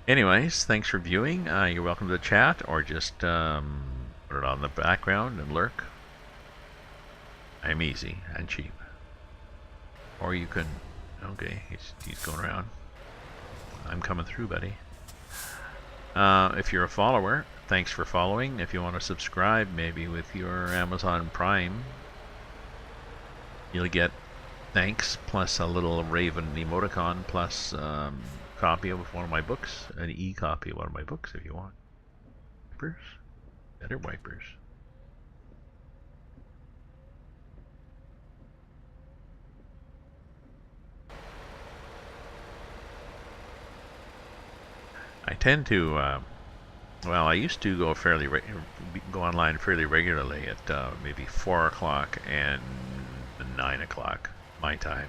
Anyways, thanks for viewing. You're welcome to chat or just put it on the background and lurk. I'm easy and cheap. Or you can... Okay, he's going around. I'm coming through, buddy. If you're a follower, thanks for following. If you want to subscribe, maybe with your Amazon Prime, you'll get thanks plus a little Raven emoticon plus copy of one of my books, an e-copy of one of my books if you want. Wipers? Better wipers. I tend to, well, I used to go online fairly regularly at maybe 4 o'clock and 9 o'clock my time.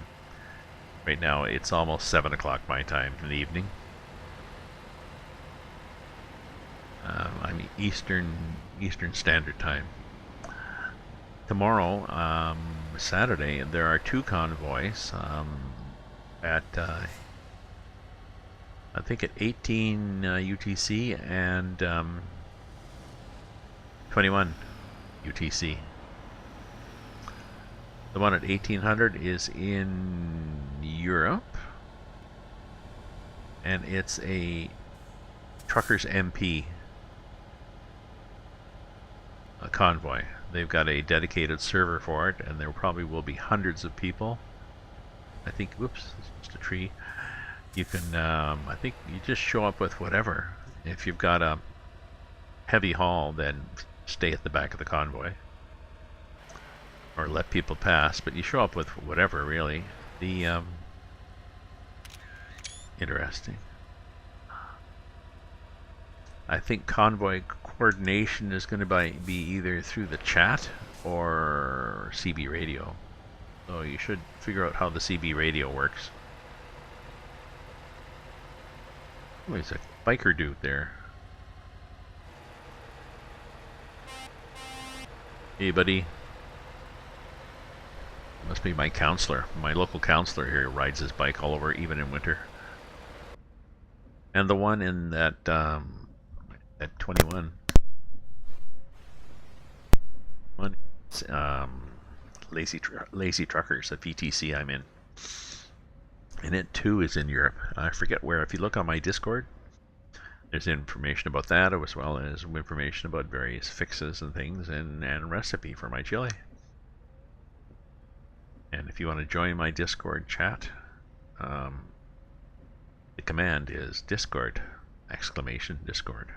Right now it's almost 7 o'clock my time in the evening. I'm Eastern Standard Time. Tomorrow, Saturday, there are 2 convoys at I think at 18 UTC and 21 UTC. The one at 1800 is in Europe, and it's a Truckers MP convoy. They've got a dedicated server for it, and there probably will be hundreds of people. I think, whoops, it's just a tree. You can, I think you just show up with whatever. If you've got a heavy haul, then stay at the back of the convoy. Or let people pass, but you show up with whatever, really. The, interesting. I think convoy coordination is going to be either through the chat or CB radio. So you should figure out how the CB radio works. Oh, there's a biker dude there. Hey, buddy. Must be my counselor. My local counselor here rides his bike all over, even in winter. And the one in that at 21. One, lazy truckers at VTC I'm in. And it too is in Europe. I forget where. If you look on my Discord, there's information about that, as well as information about various fixes and things, and a recipe for my chili. And if you want to join my Discord chat, the command is Discord! Exclamation Discord.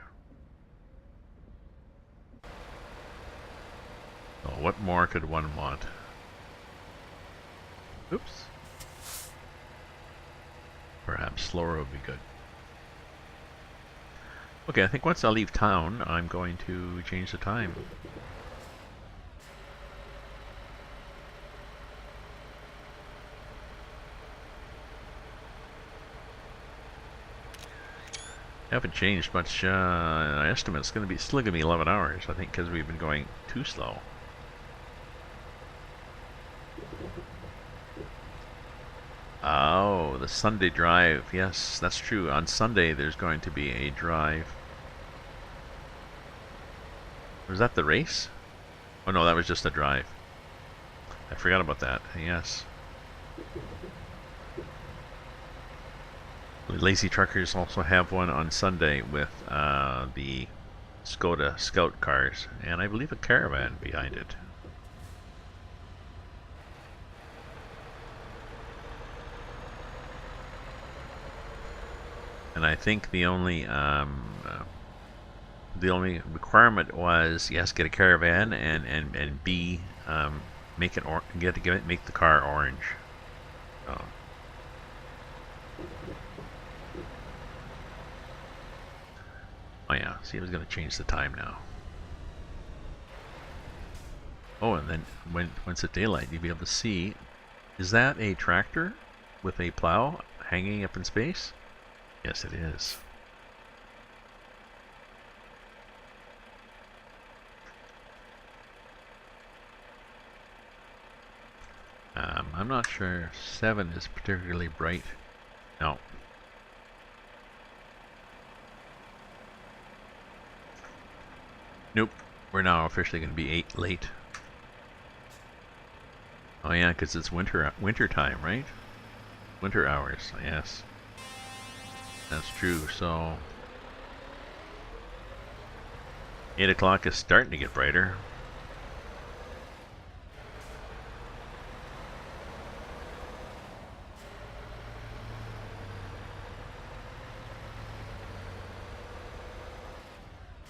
So what more could one want? Oops. Perhaps slower would be good. Okay, I think once I leave town, I'm going to change the time. Haven't changed much. I estimate it's going to be still going to be 11 hours. I think because we've been going too slow. Oh, the Sunday drive. Yes, that's true. On Sunday, there's going to be a drive. Was that the race? Oh no, that was just a drive. I forgot about that. Yes. The Lazy Truckers also have one on Sunday with the Skoda Scout cars, and I believe a caravan behind it. And I think the only requirement was yes, get a caravan, and B, make it make the car orange. So. Oh yeah, see, I was going to change the time now. Oh, and then once it's daylight, you'll be able to see, is that a tractor with a plow hanging up in space? Yes, it is. I'm not sure 7 is particularly bright. No. Nope. We're now officially going to be 8 late. Oh yeah, because it's winter time, right? Winter hours, yes. That's true, so 8 o'clock is starting to get brighter.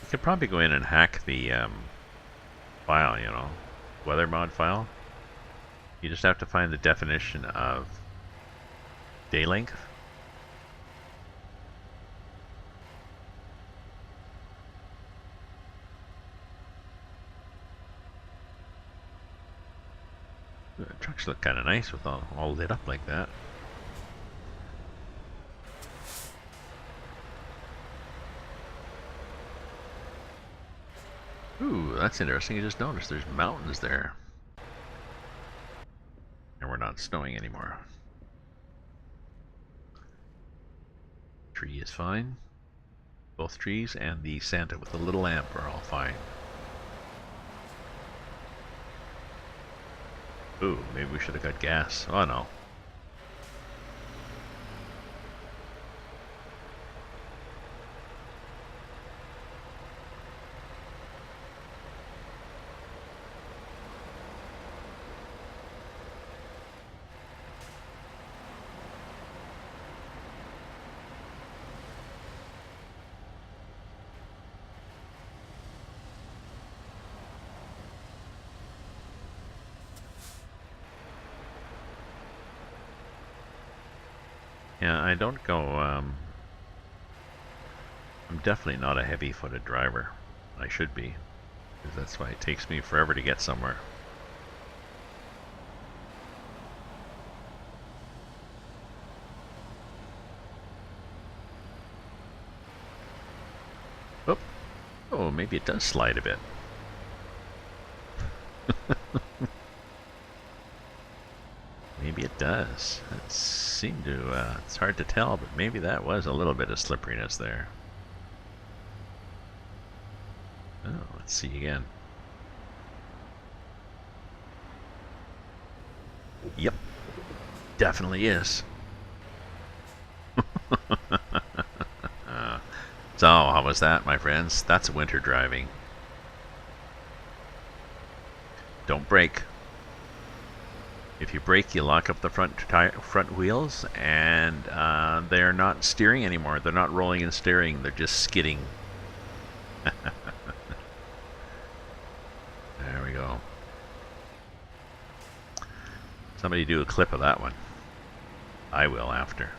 You could probably go in and hack the file, you know, weather mod file. You just have to find the definition of day length. The trucks look kind of nice with all lit up like that. Ooh, that's interesting. You just noticed there's mountains there. And we're not snowing anymore. Tree is fine. Both trees and the Santa with the little lamp are all fine. Ooh, maybe we should have got gas. Oh no. Yeah, I don't go, I'm definitely not a heavy-footed driver. I should be, because that's why it takes me forever to get somewhere. Oh, oh, maybe it does slide a bit. Maybe it does. It seemed to, it's hard to tell, but maybe that was a little bit of slipperiness there. Oh, let's see again. Yep, definitely is. So, how was that, my friends? That's winter driving. Don't brake. If you brake, you lock up the front wheels, and they're not steering anymore. They're not rolling and steering. They're just skidding. There we go. Somebody do a clip of that one. I will after.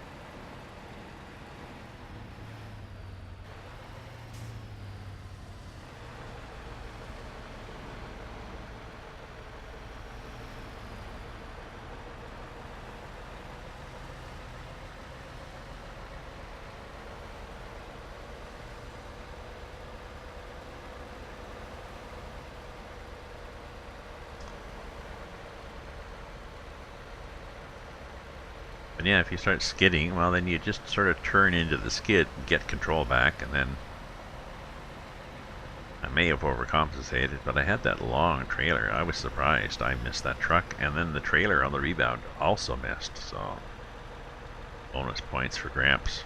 But yeah, if you start skidding, well, then you just sort of turn into the skid and get control back, and then I may have overcompensated, but I had that long trailer. I was surprised I missed that truck, and then the trailer on the rebound also missed, so bonus points for Gramps.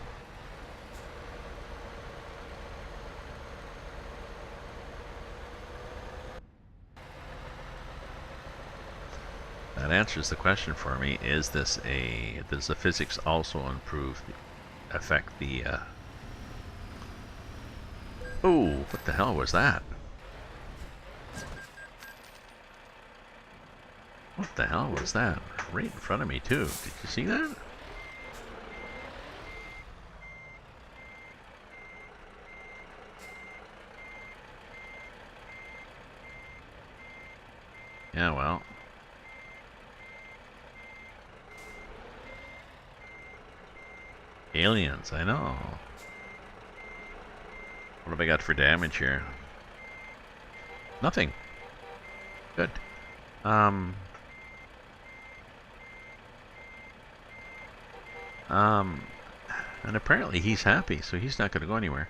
That answers the question for me. Is this does the physics also affect the, oh, what the hell was that? What the hell was that? Right in front of me, too. Did you see that? Yeah, well. Aliens, I know. What have I got for damage here? Nothing. Good. And apparently he's happy, so he's not going to go anywhere.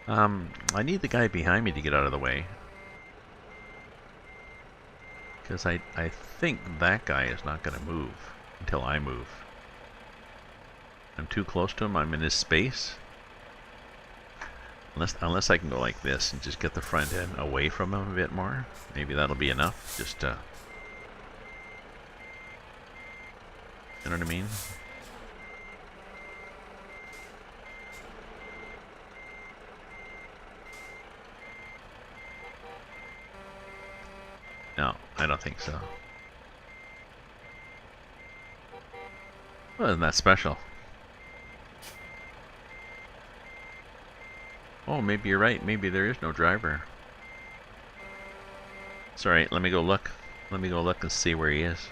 I need the guy behind me to get out of the way. Because I think that guy is not going to move until I move. I'm too close to him. I'm in his space. Unless I can go like this and just get the front end away from him a bit more. Maybe that'll be enough. Just you know what I mean? No, I don't think so. Well, isn't that special? Oh, maybe you're right. Maybe there is no driver. It's alright, let me go look. Let me go look and see where he is.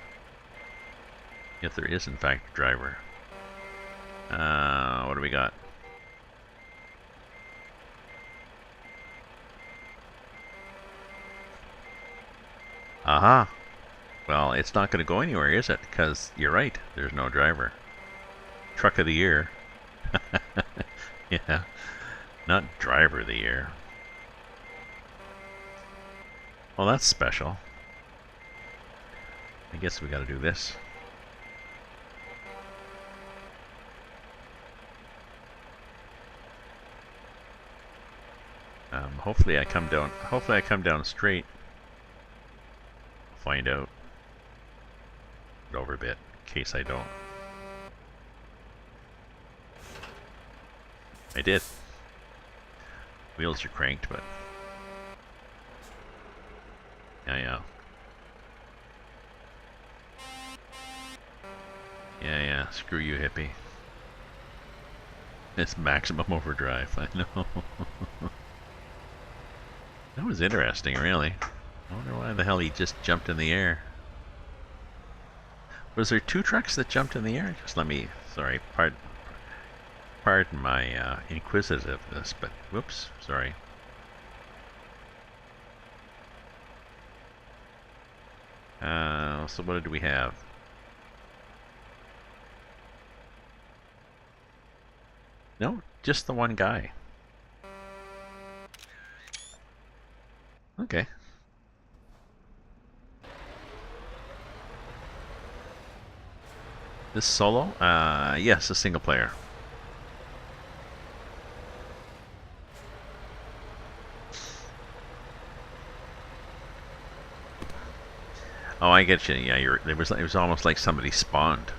If there is, in fact, a driver. What do we got? Aha! Well, it's not going to go anywhere, is it? Because you're right, there's no driver. Truck of the year. Yeah. Not driver of the year. Well, that's special. I guess we gotta do this. Hopefully I come down straight. Find out. Over a bit, in case I don't. I did. Wheels are cranked, but yeah. Yeah, screw you, hippie. It's maximum overdrive, I know. That was interesting, really. I wonder why the hell he just jumped in the air. Was there two trucks that jumped in the air? Just let me, sorry, pardon my inquisitiveness, but whoops, sorry. So what did we have? No, just the one guy. Okay. This solo? Yes, a single player. Oh, I get you. Yeah, it was almost like somebody spawned.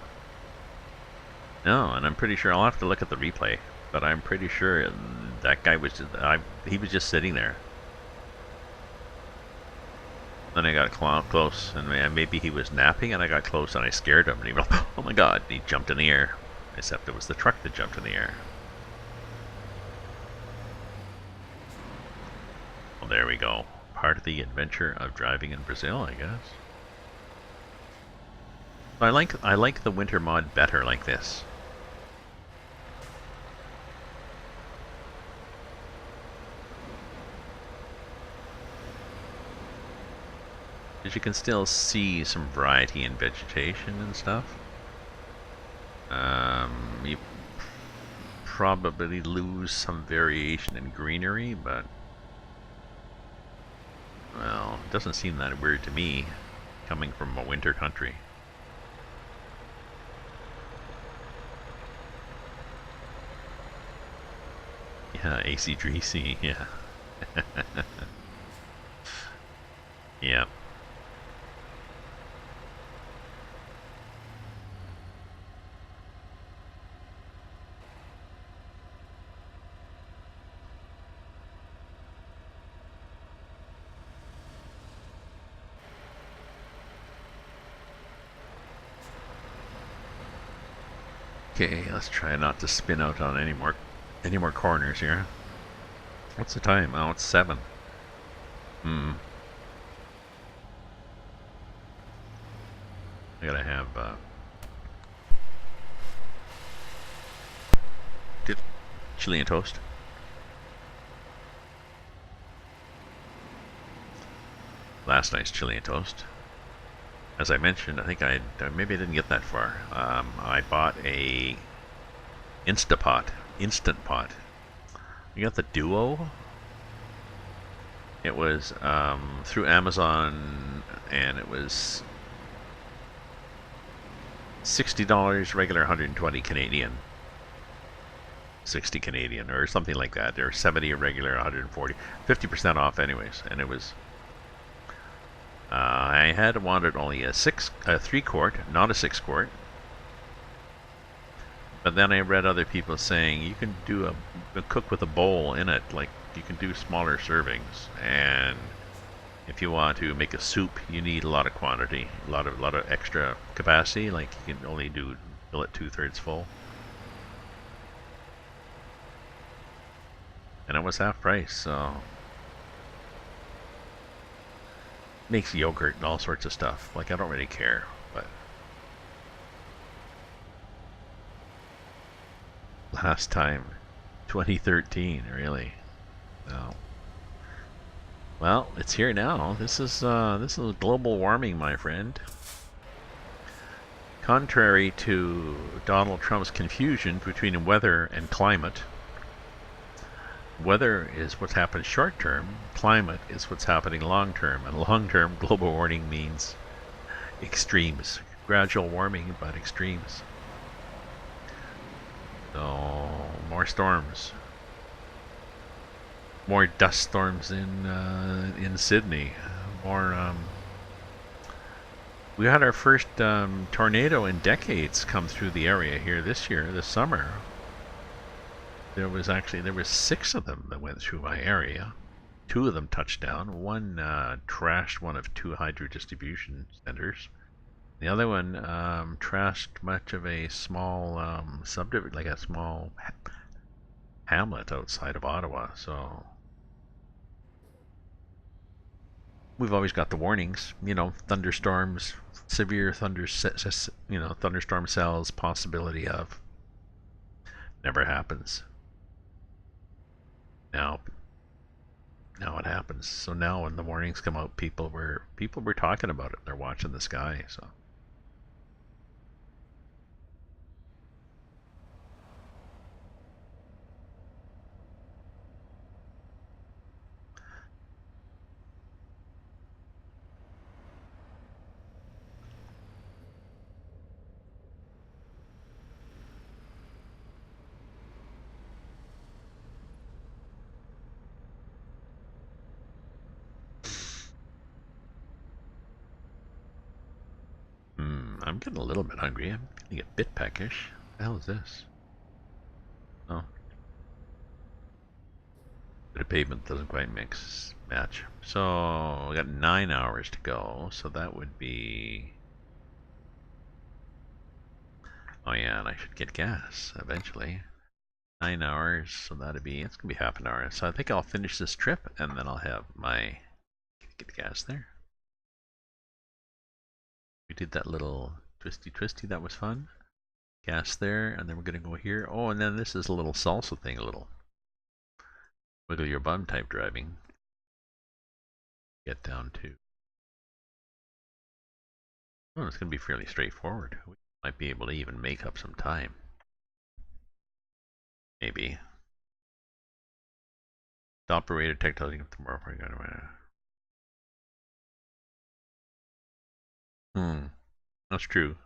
No, and I'm pretty sure I'll have to look at the replay, but I'm pretty sure that guy was he was just sitting there. Then I got close, and maybe he was napping, and I got close, and I scared him, and he went, "Oh my God!" And he jumped in the air. Except it was the truck that jumped in the air. Well, there we go. Part of the adventure of driving in Brazil, I guess. I like the winter mod better like this. Because you can still see some variety in vegetation and stuff. You probably lose some variation in greenery, but well, it doesn't seem that weird to me, coming from a winter country. Yeah, AC/DC, yeah. Yeah. Okay, let's try not to spin out on any more corners here. What's the time? Oh, it's 7. I gotta have chili and toast. Last night's chili and toast. As I mentioned, I think maybe I didn't get that far. I bought a instant pot. You got the Duo. It was through Amazon, and it was $60 regular, 120 Canadian. 60 Canadian or something like that. Or 70 regular, 140, 50% off, anyways. And it was. I had wanted only a 3-quart, not a 6-quart. But then I read other people saying you can do a cook with a bowl in it, like you can do smaller servings. And if you want to make a soup, you need a lot of quantity, a lot of extra capacity. Like you can only fill it 2/3 full. And it was half price, so makes yogurt and all sorts of stuff. Like I don't really care, but last time, 2013, really. No. Well, it's here now. This is global warming, my friend. Contrary to Donald Trump's confusion between weather and climate, weather is what's happened short term, climate is what's happening long term, and long term global warming means extremes. Gradual warming, but extremes. So, more storms. More dust storms in Sydney. More, we had our first tornado in decades come through the area here this summer. There was 6 of them that went through my area. 2 of them touched down. One trashed one of 2 hydro distribution centers. The other one trashed much of a small subdivision, like a small hamlet outside of Ottawa. So we've always got the warnings, thunderstorms, severe thunderstorm cells, possibility of. Never happens. Now it happens. So now when the warnings come out, people were talking about it. They're watching the sky. So getting a little bit hungry. I'm getting a bit peckish. What the hell is this? Oh. Bit of pavement doesn't quite match. So we got 9 hours to go. So that would be. Oh yeah, and I should get gas eventually. 9 hours, so it's gonna be half an hour. So I think I'll finish this trip and then I'll have my get gas there. We did that little twisty, that was fun. Gas there, and then we're gonna go here. Oh, and then this is a little salsa thing, a little wiggle your bum type driving. Get down to. Oh, it's gonna be fairly straightforward. We might be able to even make up some time. Maybe. Operator technology tomorrow. That's true.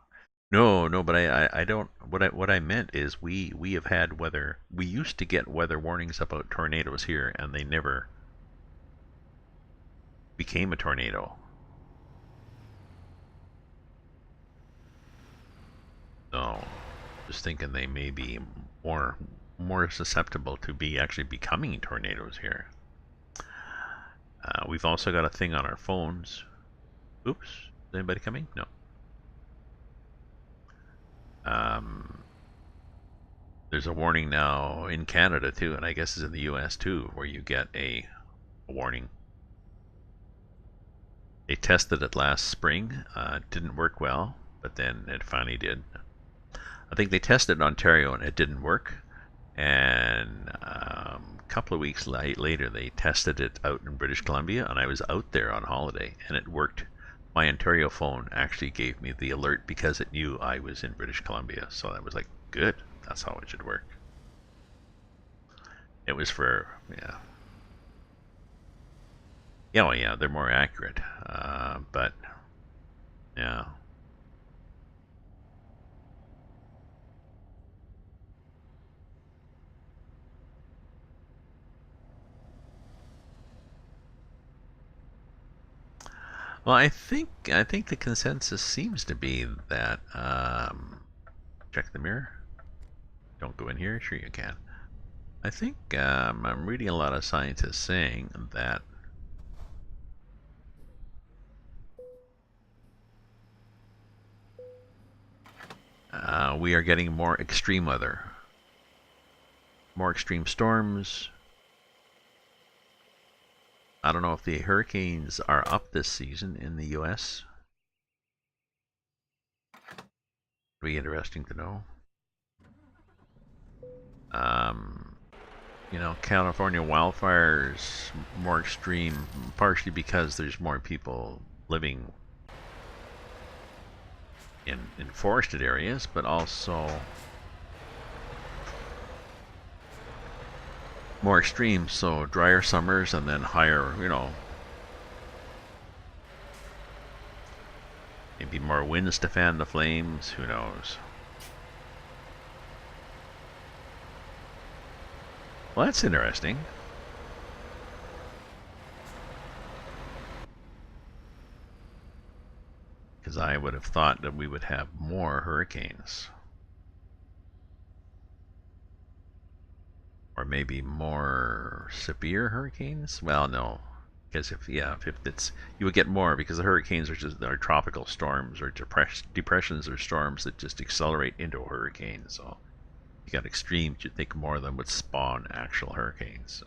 No, but I don't. What I meant is we have had weather. We used to get weather warnings about tornadoes here, and they never became a tornado. So, just thinking they may be more susceptible to be actually becoming tornadoes here. We've also got a thing on our phones. Oops, is anybody coming? No. There's a warning now in Canada too, and I guess it's in the US too, where you get a warning. They tested it last spring. It didn't work well, but then it finally did. I think they tested it in Ontario and it didn't work. And a couple of weeks later, they tested it out in British Columbia, and I was out there on holiday, and it worked. My Ontario phone actually gave me the alert because it knew I was in British Columbia. So I was like, good, that's how it should work. It was for, yeah. Yeah, well, yeah, they're more accurate. But, yeah. Well, I think the consensus seems to be that check the mirror. Don't go in here. Sure you can. I think I'm reading a lot of scientists saying that we are getting more extreme weather, more extreme storms. I don't know if the hurricanes are up this season in the U.S. It'll be interesting to know. California wildfires more extreme, partially because there's more people living in forested areas, but also more extreme, so drier summers and then higher, maybe more winds to fan the flames, who knows. Well, that's interesting. Because I would have thought that we would have more hurricanes. Or maybe more severe hurricanes? Well, no. Because if it's, you would get more because the hurricanes are tropical storms or depressions or storms that just accelerate into a hurricane. So you got extremes, you'd think more of them would spawn actual hurricanes. So.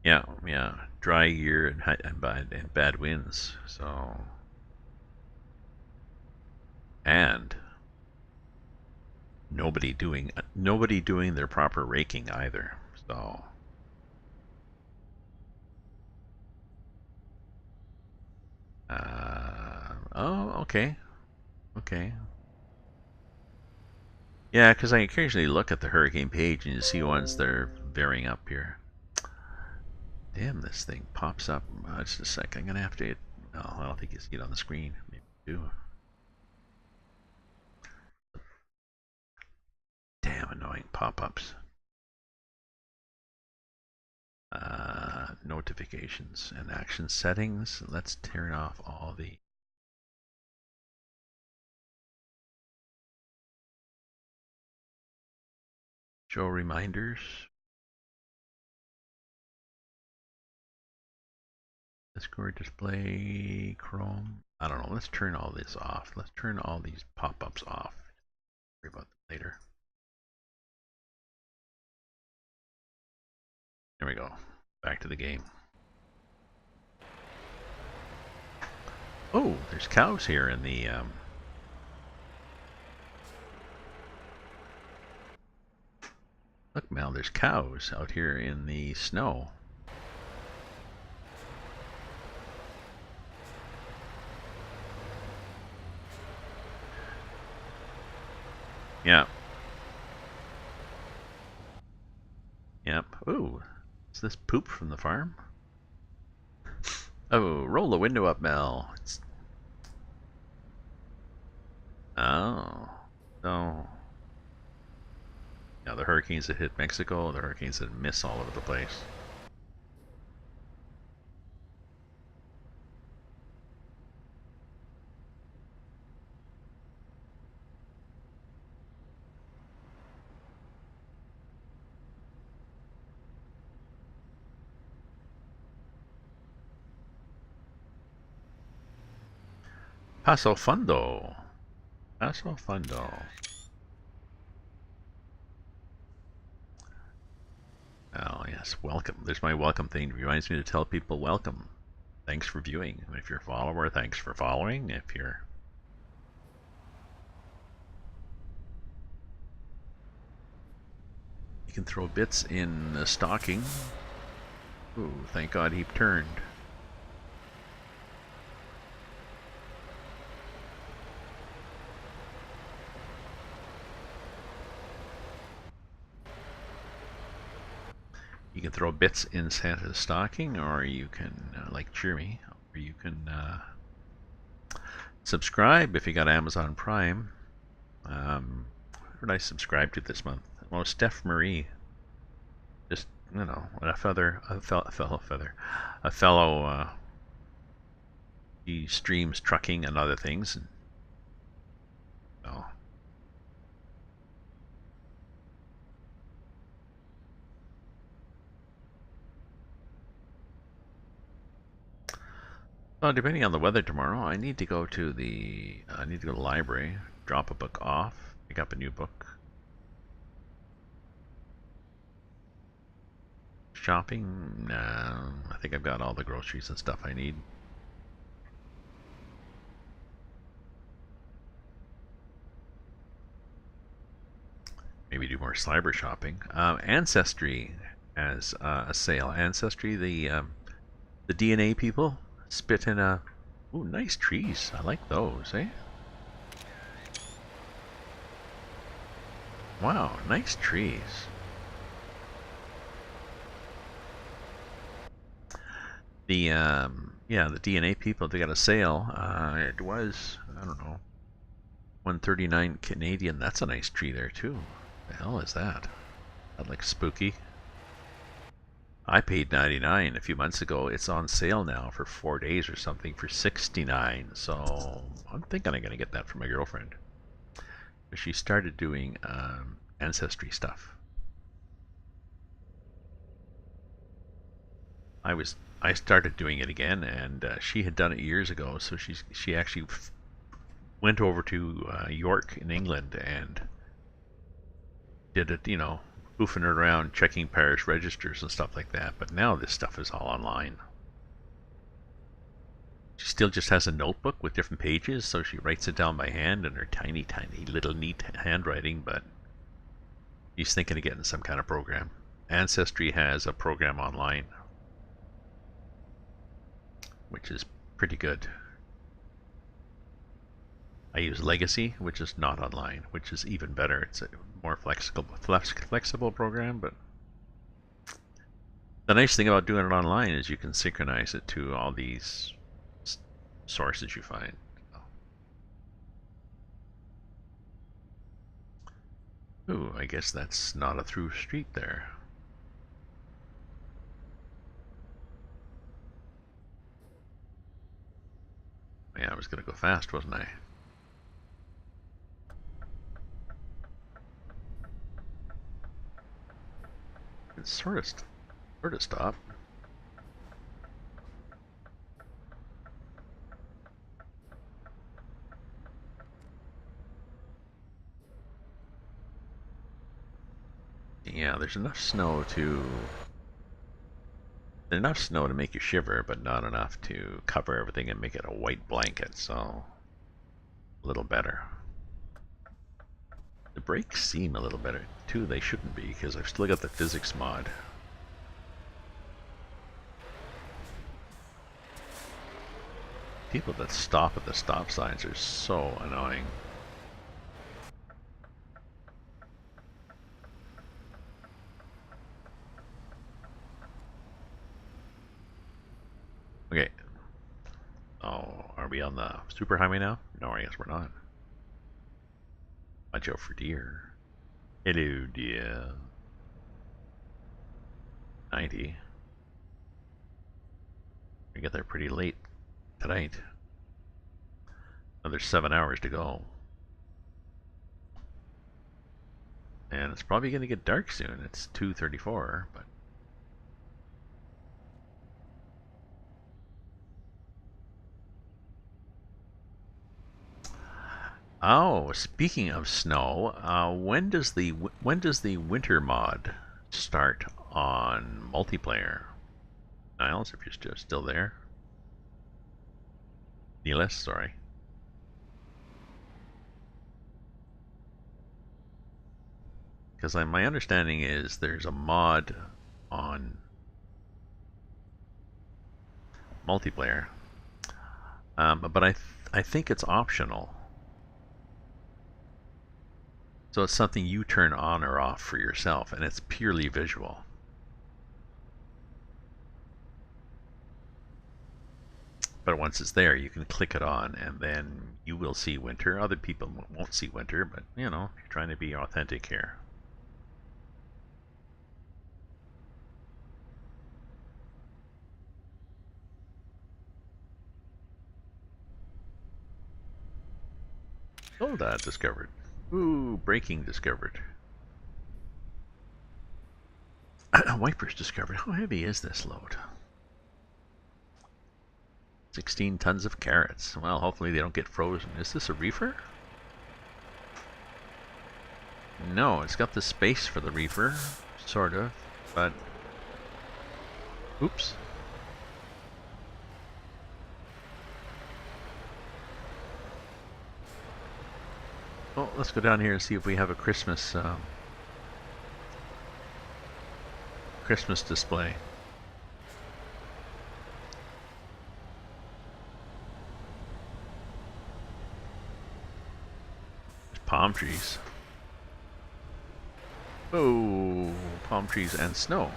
Yeah, dry year and bad winds. So, and nobody doing their proper raking either. So, oh, okay. Yeah, because I occasionally look at the hurricane page and you see ones that are varying up here. Damn, this thing pops up. Just a sec. I'm gonna have to. No, I don't think you see it on the screen. Maybe you do. damn annoying pop-ups. Notifications and action settings. Let's turn off all the show reminders. Discord display, Chrome. I don't know. Let's turn all this off. Let's turn all these pop-ups off. Worry about them later. There we go. Back to the game. Oh, there's cows here in the look, Mel, there's cows out here in the snow. Yeah. Yep. Ooh, is this poop from the farm? Oh, roll the window up, Mel. Oh. So, yeah, the hurricanes that hit Mexico, the hurricanes that miss all over the place. Paso Fundo. Paso Fundo. Oh, yes, welcome. There's my welcome thing. It reminds me to tell people welcome. Thanks for viewing. If you're a follower, thanks for following. If you're... You can throw bits in the stocking. Ooh, thank God he turned. You can throw bits in Santa's stocking, or you can, like Jeremy, or you can subscribe if you got Amazon Prime. Who did I subscribe to this month? Well, Steph Marie. Just, you know, a fellow. He streams trucking and other things. And, oh. Well, depending on the weather tomorrow, I need to go to the library, drop a book off, pick up a new book. Shopping? No, I think I've got all the groceries and stuff I need. Maybe do more cyber shopping. Ancestry has a sale. Ancestry, the DNA people spit in a... Ooh, nice trees. I like those, eh? Wow, nice trees. The yeah, the DNA people, they got a sale. It was, I don't know, 139 Canadian. That's a nice tree there too. The hell is that? That looks spooky. I paid 99 a few months ago. It's on sale now for 4 days or something for 69. So I'm thinking I'm gonna get that for my girlfriend. She started doing ancestry stuff. I started doing it again, and she had done it years ago. So she actually went over to York in England and did it, you know, goofing around, checking parish registers and stuff like that. But now this stuff is all online. She still just has a notebook with different pages, so she writes it down by hand in her tiny, tiny little neat handwriting, but she's thinking of getting some kind of program. Ancestry has a program online, which is pretty good. I use Legacy, which is not online, which is even better. It's a more flexible program, but the nice thing about doing it online is you can synchronize it to all these sources you find. Ooh, I guess that's not a through street there. Yeah, I was gonna go fast, wasn't I? It's sort of stop. Yeah, there's enough snow to make you shiver, but not enough to cover everything and make it a white blanket, so a little better. The brakes seem a little better too. They shouldn't be, because I've still got the physics mod. People that stop at the stop signs are so annoying. Okay. Oh, are we on the superhighway now? No, I guess we're not. Watch out for deer. Hello, dear. 90. We get there pretty late tonight. Another 7 hours to go. And it's probably going to get dark soon. It's 2:34, but... Oh, speaking of snow, when does the winter mod start on multiplayer? Niles, if you're still there. Neelis, sorry. Because my understanding is there's a mod on multiplayer, but I think it's optional. So it's something you turn on or off for yourself, and it's purely visual. But once it's there, you can click it on, and then you will see winter. Other people won't see winter, but you know, you're trying to be authentic here. Oh, that discovered. Ooh, braking discovered. Wipers discovered. How heavy is this load? 16 tons of carrots. Well, hopefully they don't get frozen. Is this a reefer? No, it's got the space for the reefer, sort of, but... Oops. Well, let's go down here and see if we have a Christmas display. There's palm trees. Oh, palm trees and snow.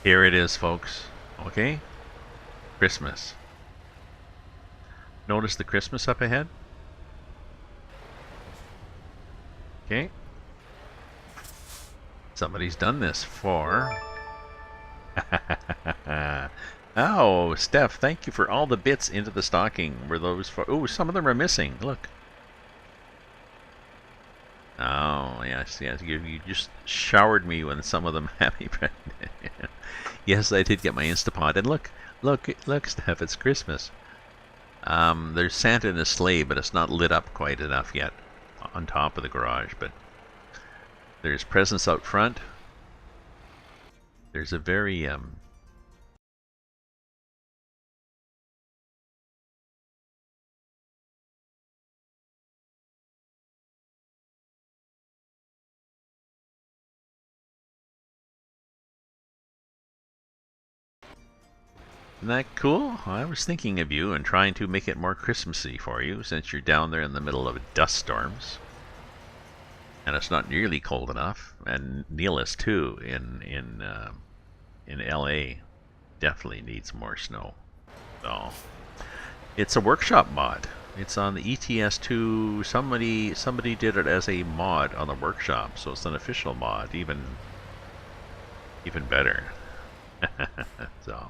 Here it is, folks. Okay? Christmas. Notice the Christmas up ahead? Okay. Somebody's done this for... Oh, Steph, thank you for all the bits into the stocking. Were those for... Oh, some of them are missing. Look. Oh, yes, yes. You just showered me with some of them. Happy birthday. Yes, I did get my Instapot. And look, Steph, it's Christmas. There's Santa in a sleigh, but it's not lit up quite enough yet on top of the garage. But there's presents out front. There's a very... Isn't that cool? I was thinking of you and trying to make it more Christmassy for you, since you're down there in the middle of dust storms. And it's not nearly cold enough. And Neelis, too, in LA, definitely needs more snow. So, It's a workshop mod. It's on the ETS2. Somebody did it as a mod on the workshop, so it's an official mod. Even better. So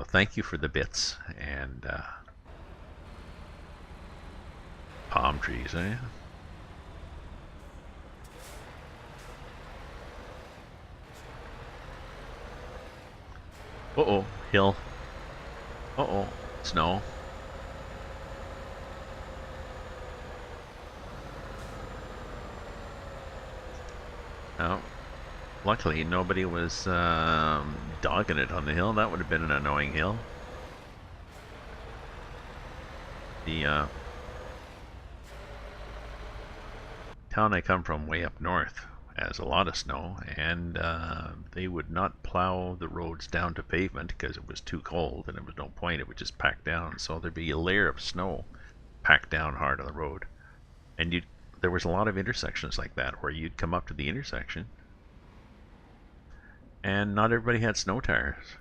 thank you for the bits and palm trees, eh? Uh-oh, hill. Uh-oh, snow. Oh, luckily nobody was dogging it on the hill. That would have been an annoying hill. The town I come from way up north has a lot of snow, and they would not plow the roads down to pavement because it was too cold and there was no point. It would just pack down. So there'd be a layer of snow packed down hard on the road. And there was a lot of intersections like that where you'd come up to the intersection and not everybody had snow tires.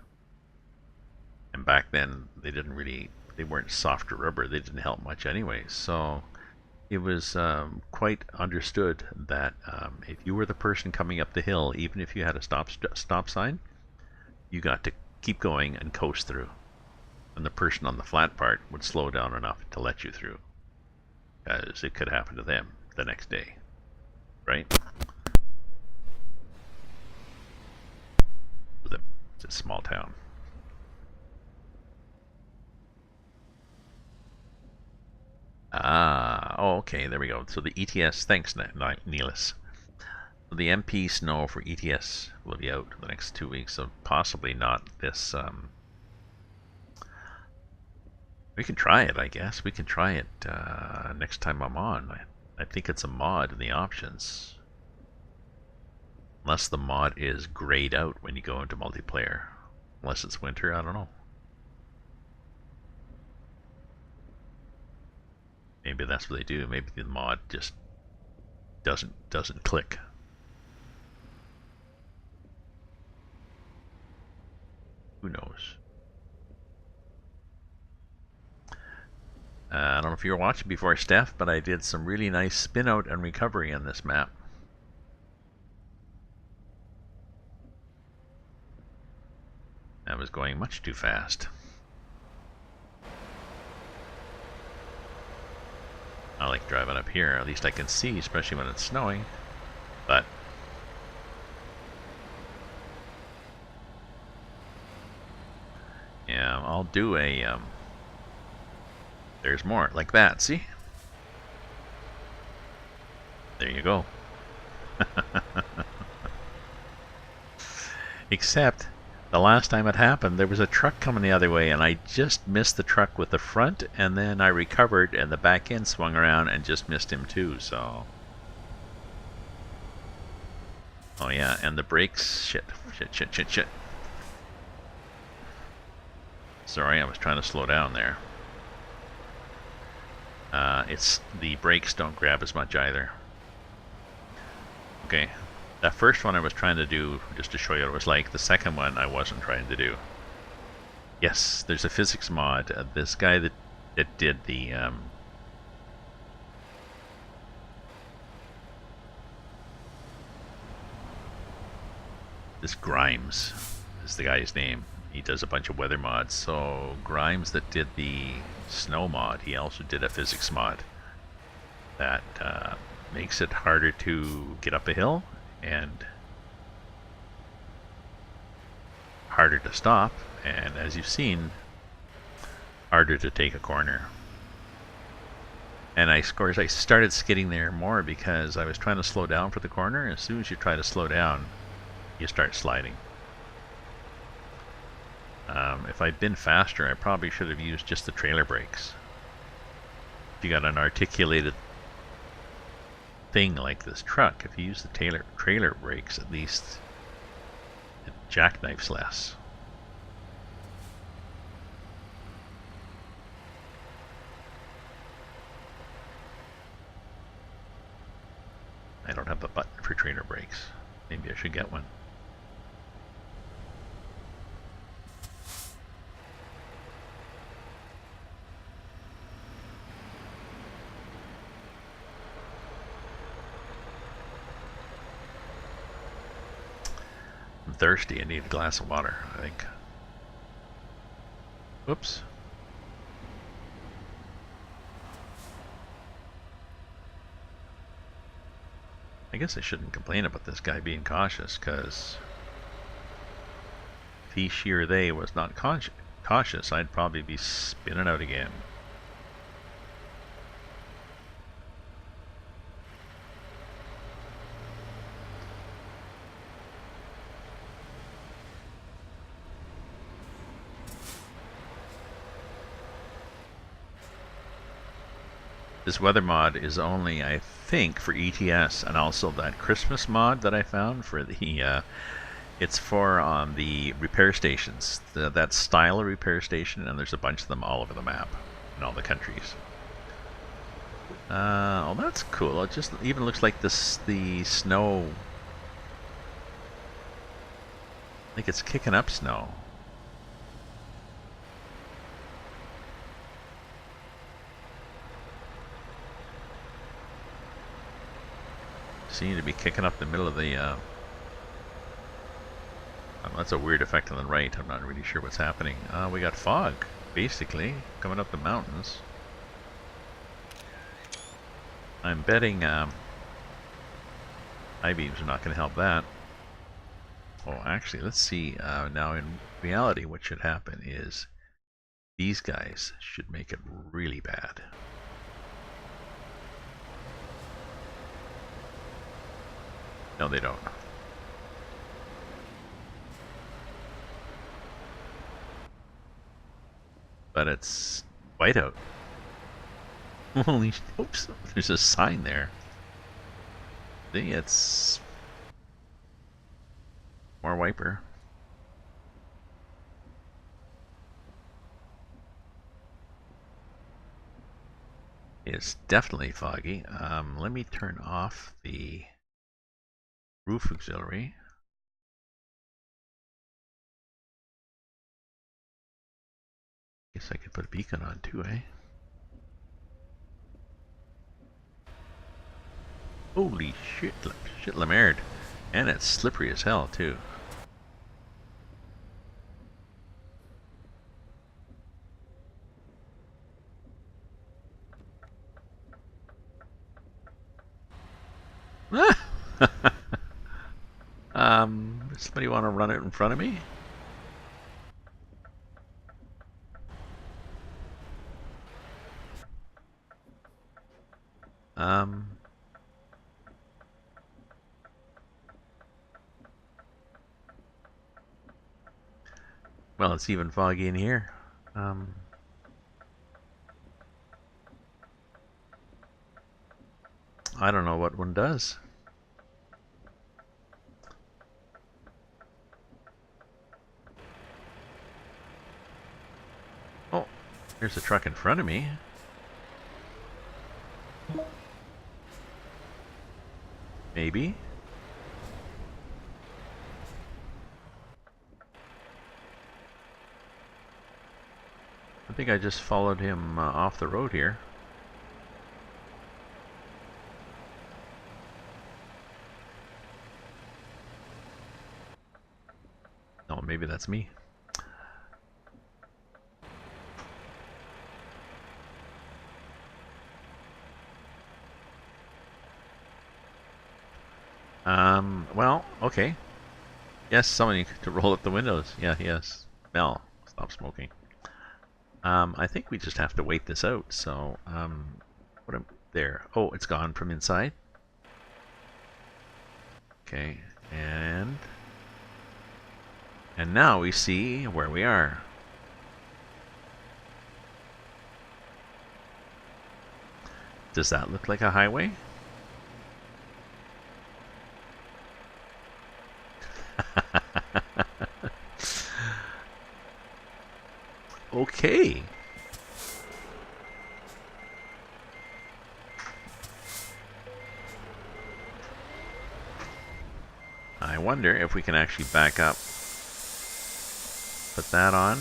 And back then they weren't soft rubber. They didn't help much anyway. So it was quite understood that if you were the person coming up the hill, even if you had a stop sign, you got to keep going and coast through. And the person on the flat part would slow down enough to let you through, because it could happen to them the next day, right? It's a small town. Oh, okay, there we go. So the ETS, thanks, Neelis. So the MP snow for ETS will be out the next 2 weeks, so possibly not this. We can try it, I guess. We can try it next time I'm on. I think it's a mod in the options. Unless the mod is grayed out when you go into multiplayer. Unless it's winter, I don't know. Maybe that's what they do. Maybe the mod just doesn't click. Who knows? I don't know if you were watching before, Steph, but I did some really nice spin out and recovery on this map. I was going much too fast. I like driving up here. At least I can see, especially when it's snowing. But yeah, I'll do a there's more like that, see? There you go. Except the last time it happened, there was a truck coming the other way, and I just missed the truck with the front, and then I recovered, and the back end swung around and just missed him too, so. Oh yeah, and the brakes, shit. Sorry, I was trying to slow down there. It's the brakes don't grab as much either. Okay. That first one I was trying to do just to show you what it was like. The second one I wasn't trying to do. Yes, there's a physics mod. This guy that did the this Grimes is the guy's name. He does a bunch of weather mods. So Grimes that did the snow mod, he also did a physics mod that makes it harder to get up a hill and harder to stop, and as you've seen, harder to take a corner. And of course I started skidding there more because I was trying to slow down for the corner. As soon as you try to slow down, you start sliding. If I'd been faster, I probably should have used just the trailer brakes. If you got an articulated thing like this truck, if you use the trailer brakes, at least it jackknifes less. I don't have a button for trailer brakes. Maybe I should get one. thirsty. I need a glass of water, I think. Whoops. I guess I shouldn't complain about this guy being cautious, because if he, she, or they was not cautious, I'd probably be spinning out again. This weather mod is only, I think, for ETS, and also that Christmas mod that I found for the, it's for the repair stations, that style of repair station, and there's a bunch of them all over the map, in all the countries. Oh, that's cool. It just even looks like the snow, like it's kicking up snow. Seem to be kicking up the middle of the oh, that's a weird effect on the right. I'm not really sure what's happening. We got fog, basically, coming up the mountains. I'm betting I-beams are not going to help that. Oh, actually, let's see. Now, in reality, what should happen is these guys should make it really bad. No, they don't. But it's whiteout. Holy, oops, there's a sign there. See, it's more wiper. It's definitely foggy. Let me turn off the roof auxiliary. Guess I could put a beacon on too, eh? Holy shit, Lamerd. And it's slippery as hell too. Somebody want to run it in front of me? Well, it's even foggy in here. I don't know what one does. Oh, there's a truck in front of me. Maybe. I think I just followed him off the road here. Oh, maybe that's me. Well, okay. Yes, somebody to roll up the windows. Yeah, yes. Mel, stop smoking. I think we just have to wait this out. So, what am there? Oh, it's gone from inside. Okay, and now we see where we are. Does that look like a highway? Okay. I wonder if we can actually back up. Put that on.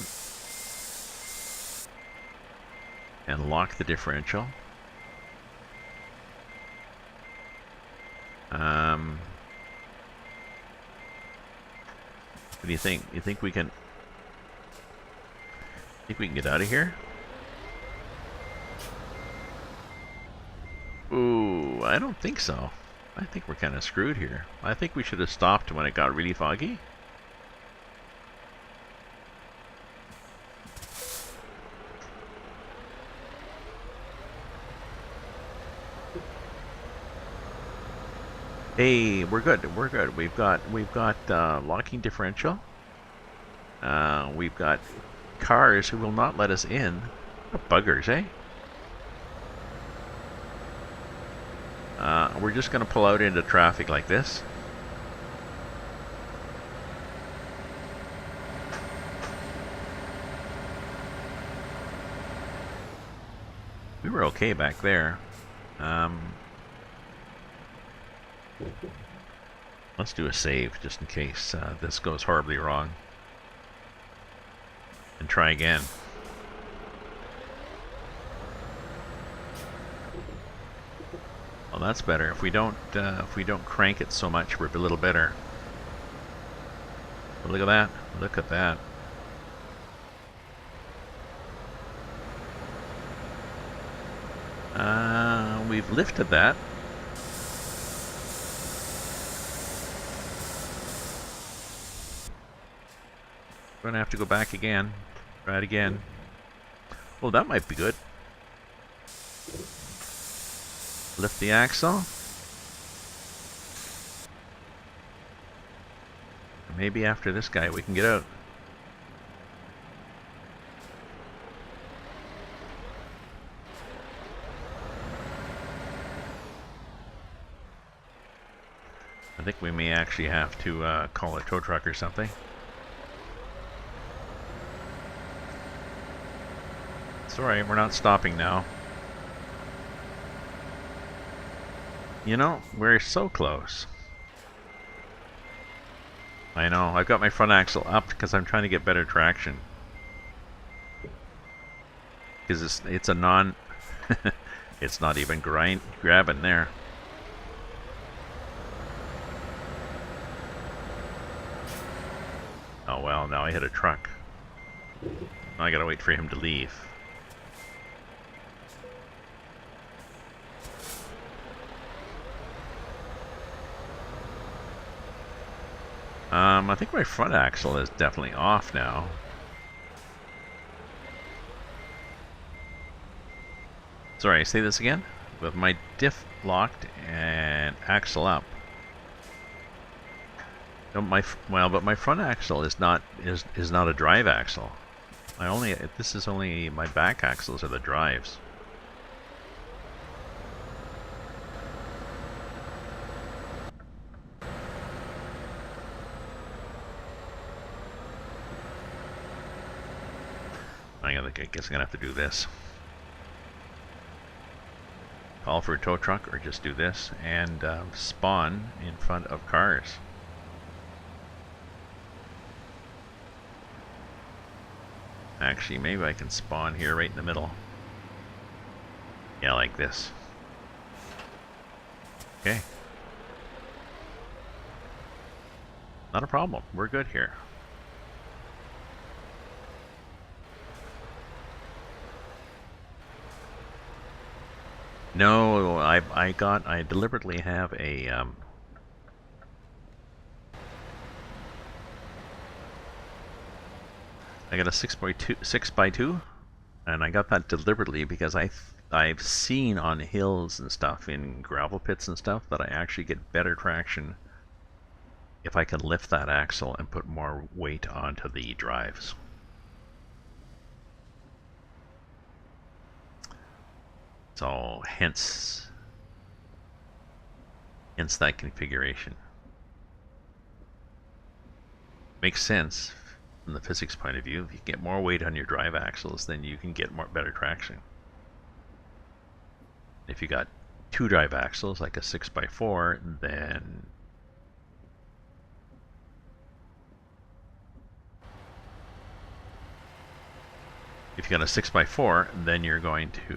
And lock the differential. What do you think? You think we can? Think we can get out of here? Ooh, I don't think so. I think we're kind of screwed here. I think we should have stopped when it got really foggy. Hey, we're good. We're good. We've got locking differential. We've got cars who will not let us in. What buggers, eh? We're just going to pull out into traffic like this. We were okay back there. Let's do a save just in case this goes horribly wrong. And try again. Well, that's better. If we don't crank it so much, we're a little better. But look at that! Look at that! We've lifted that. We're gonna have to go back again. Try it again. Well, that might be good. Lift the axle. Maybe after this guy we can get out. I think we may actually have to call a tow truck or something. It's alright, we're not stopping now. You know, we're so close. I know, I've got my front axle up because I'm trying to get better traction. Because it's a non... it's not even grabbing there. Oh well, now I hit a truck. Now I gotta wait for him to leave. I think my front axle is definitely off now. Sorry, say this again? With my diff locked and axle up. No, but my front axle is not a drive axle. This is only my back axles are the drives. I guess I'm gonna have to do this. Call for a tow truck or just do this and spawn in front of cars. Actually, maybe I can spawn here right in the middle. Yeah, like this. Okay. Not a problem. We're good here. No, I deliberately have a I got a 6x2, and I got that deliberately because I've seen on hills and stuff, in gravel pits and stuff, that I actually get better traction if I can lift that axle and put more weight onto the drives. So hence that configuration. Makes sense from the physics point of view. If you get more weight on your drive axles, then you can get better traction. If you got two drive axles, like a 6x4, then if you got a 6x4, then you're going to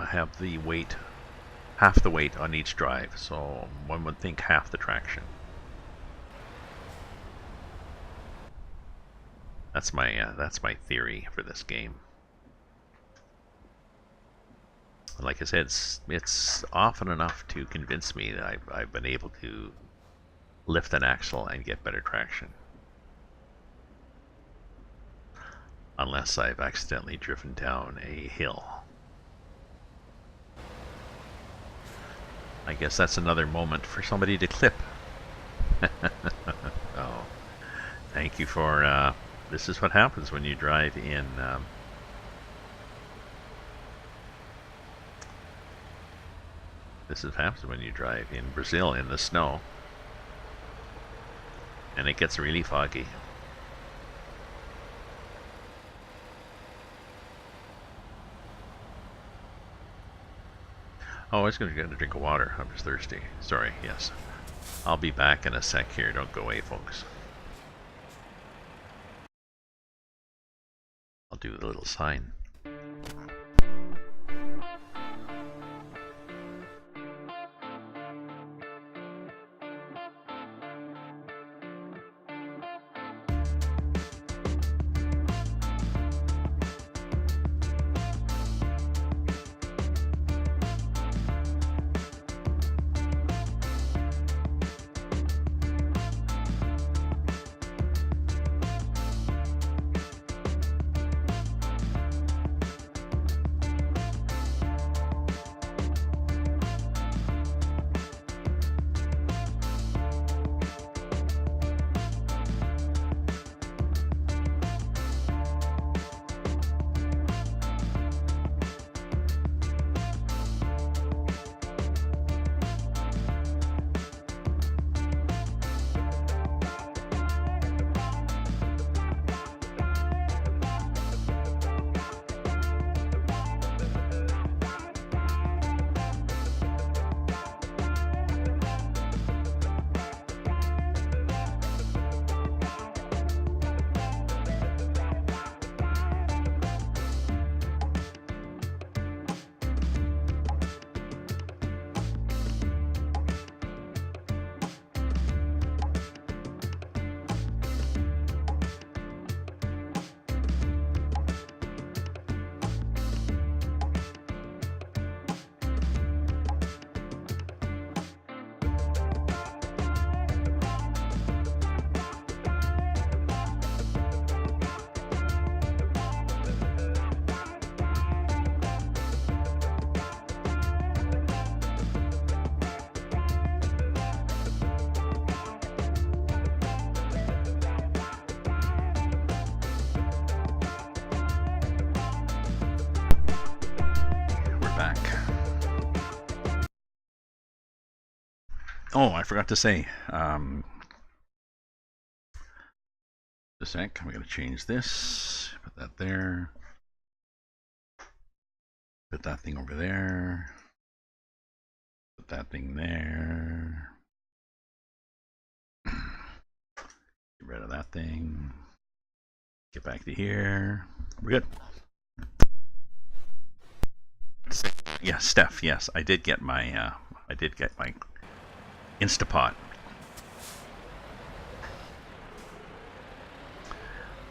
have the weight, half the weight on each drive. So one would think half the traction. That's my theory for this game. Like I said, it's often enough to convince me that I've been able to lift an axle and get better traction. Unless I've accidentally driven down a hill. I guess that's another moment for somebody to clip. Oh, thank you for, this is what happens when you drive in, this is what happens when you drive in Brazil in the snow. And it gets really foggy. Oh, I was going to get a drink of water. I'm just thirsty. Sorry, yes. I'll be back in a sec here. Don't go away, folks. I'll do the little sign. Oh, I forgot to say, a sec, I'm going to change this, put that there, put that thing over there, put that thing there, get rid of that thing, get back to here, we're good. Yeah, Steph, yes, I did get my Instapot.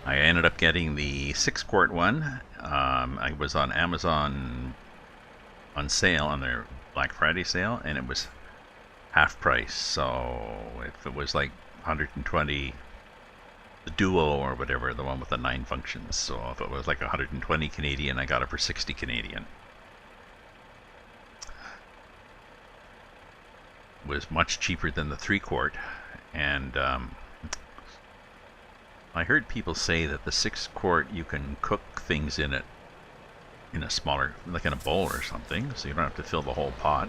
I ended up getting the 6-quart one. I was on Amazon on sale, on their Black Friday sale, and it was half price. So if it was like 120, the Duo or whatever, the one with the 9 functions. So if it was like 120 Canadian, I got it for 60 Canadian. Was much cheaper than the 3-quart, and I heard people say that the 6-quart you can cook things in it in a smaller, like in a bowl or something, so you don't have to fill the whole pot.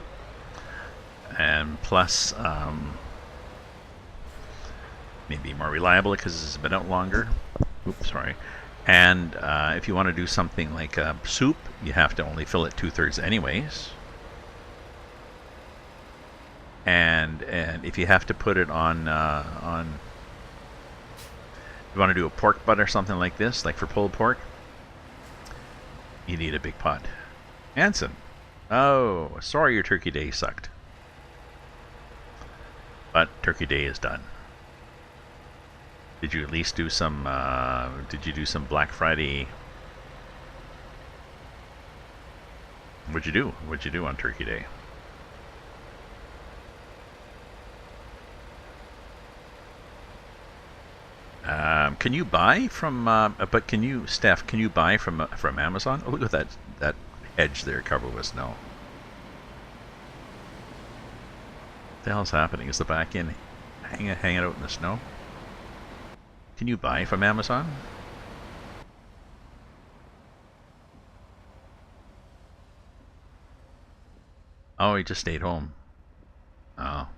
And plus, maybe more reliable because it's been out longer. Oops, sorry. And if you want to do something like a soup, you have to only fill it 2/3 anyways. And if you have to put it on you want to do a pork butt or something like this, like for pulled pork, you need a big pot. Anson, oh, sorry your turkey day sucked. But turkey day is done. Did you at least do some? Did you do some Black Friday? What'd you do? What'd you do on Turkey Day? Can you buy from? But can you, Steph? Can you buy from Amazon? Oh, look at that hedge there covered with snow. What the hell's happening? Is the back end hanging out in the snow? Can you buy from Amazon? Oh, he just stayed home. Oh,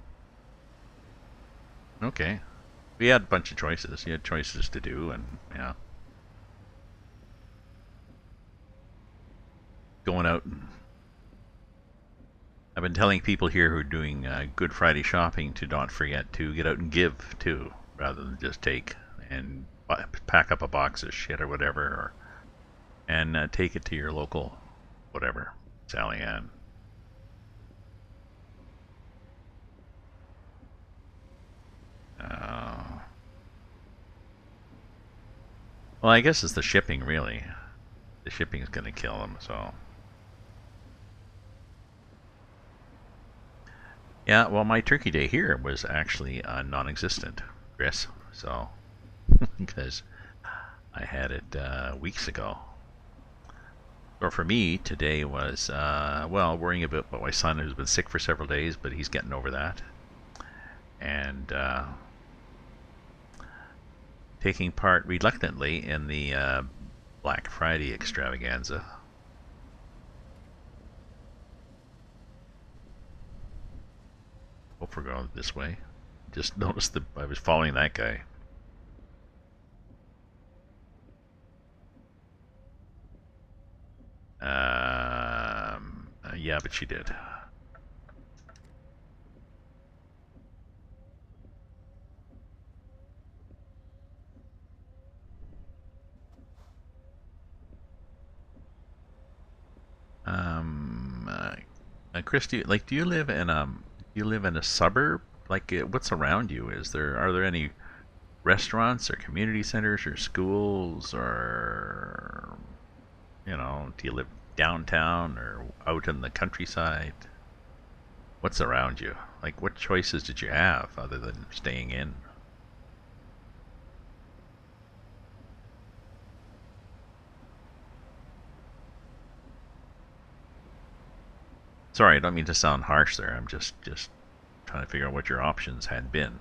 okay. We had a bunch of choices. You had choices to do, and yeah, going out. And I've been telling people here who are doing Good Friday shopping to not forget to get out and give too, rather than just take and pack up a box of shit or whatever, and take it to your local whatever, Sally Ann. Uh, well, I guess it's the shipping really. The shipping is going to kill them. So yeah, well, my Turkey Day here was actually non-existent, Chris. So because I had it weeks ago. Or for me, today was well, worrying about my son who's been sick for several days, but he's getting over that, and taking part reluctantly in the Black Friday extravaganza. Hope we're going this way. Just noticed that I was following that guy. Yeah, but she did. Um, Chris, do you live in a suburb? Like, what's around you? Are there any restaurants or community centers or schools or do you live downtown or out in the countryside? What's around you? Like, what choices did you have other than staying in? Sorry, I don't mean to sound harsh there. I'm just trying to figure out what your options had been.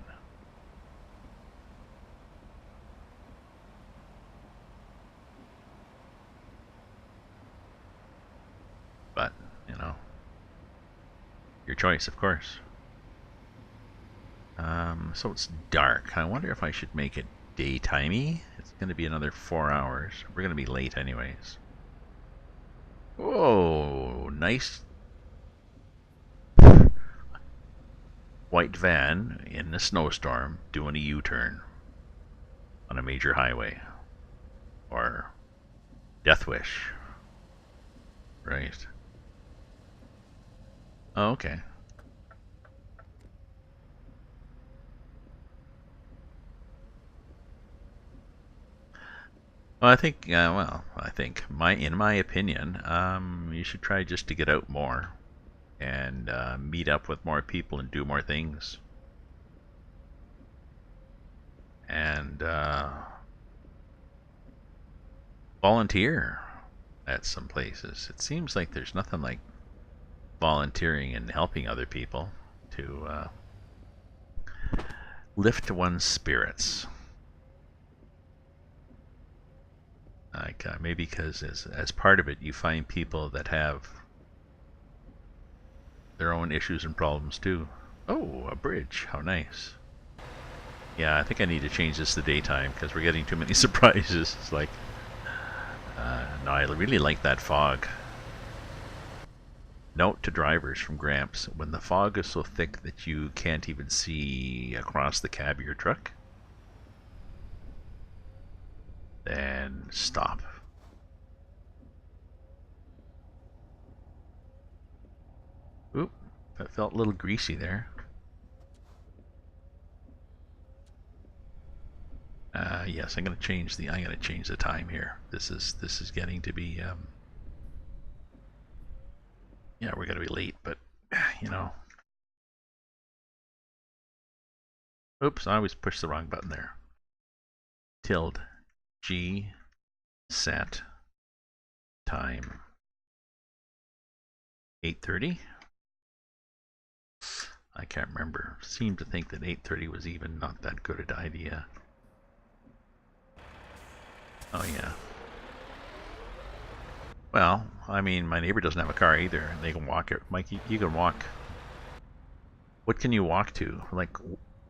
But, you know, your choice, of course. So it's dark. I wonder if I should make it daytimey. It's going to be another 4 hours. We're going to be late anyways. Whoa, nice white van in a snowstorm doing a U-turn on a major highway. Or Death Wish. Right. Oh, okay. Well, I think in my opinion, you should try just to get out more and meet up with more people and do more things. And volunteer at some places. It seems like there's nothing like volunteering and helping other people to lift one's spirits. Like maybe because as part of it, you find people that have their own issues and problems too. Oh, a bridge! How nice. Yeah, I think I need to change this to daytime because we're getting too many surprises. It's like, no, I really like that fog. Note to drivers from Gramps: when the fog is so thick that you can't even see across the cab of your truck, then stop. Oop, that felt a little greasy there. yes, I'm gonna change the time here. This is getting to be yeah, we're gonna be late, but you know. Oops, I always push the wrong button there. Tilde G set time 8:30. I can't remember. Seemed to think that 8:30 was even not that good an idea. Oh yeah. Well, I mean, my neighbor doesn't have a car either, and they can walk it. Mike, you can walk. What can you walk to? Like,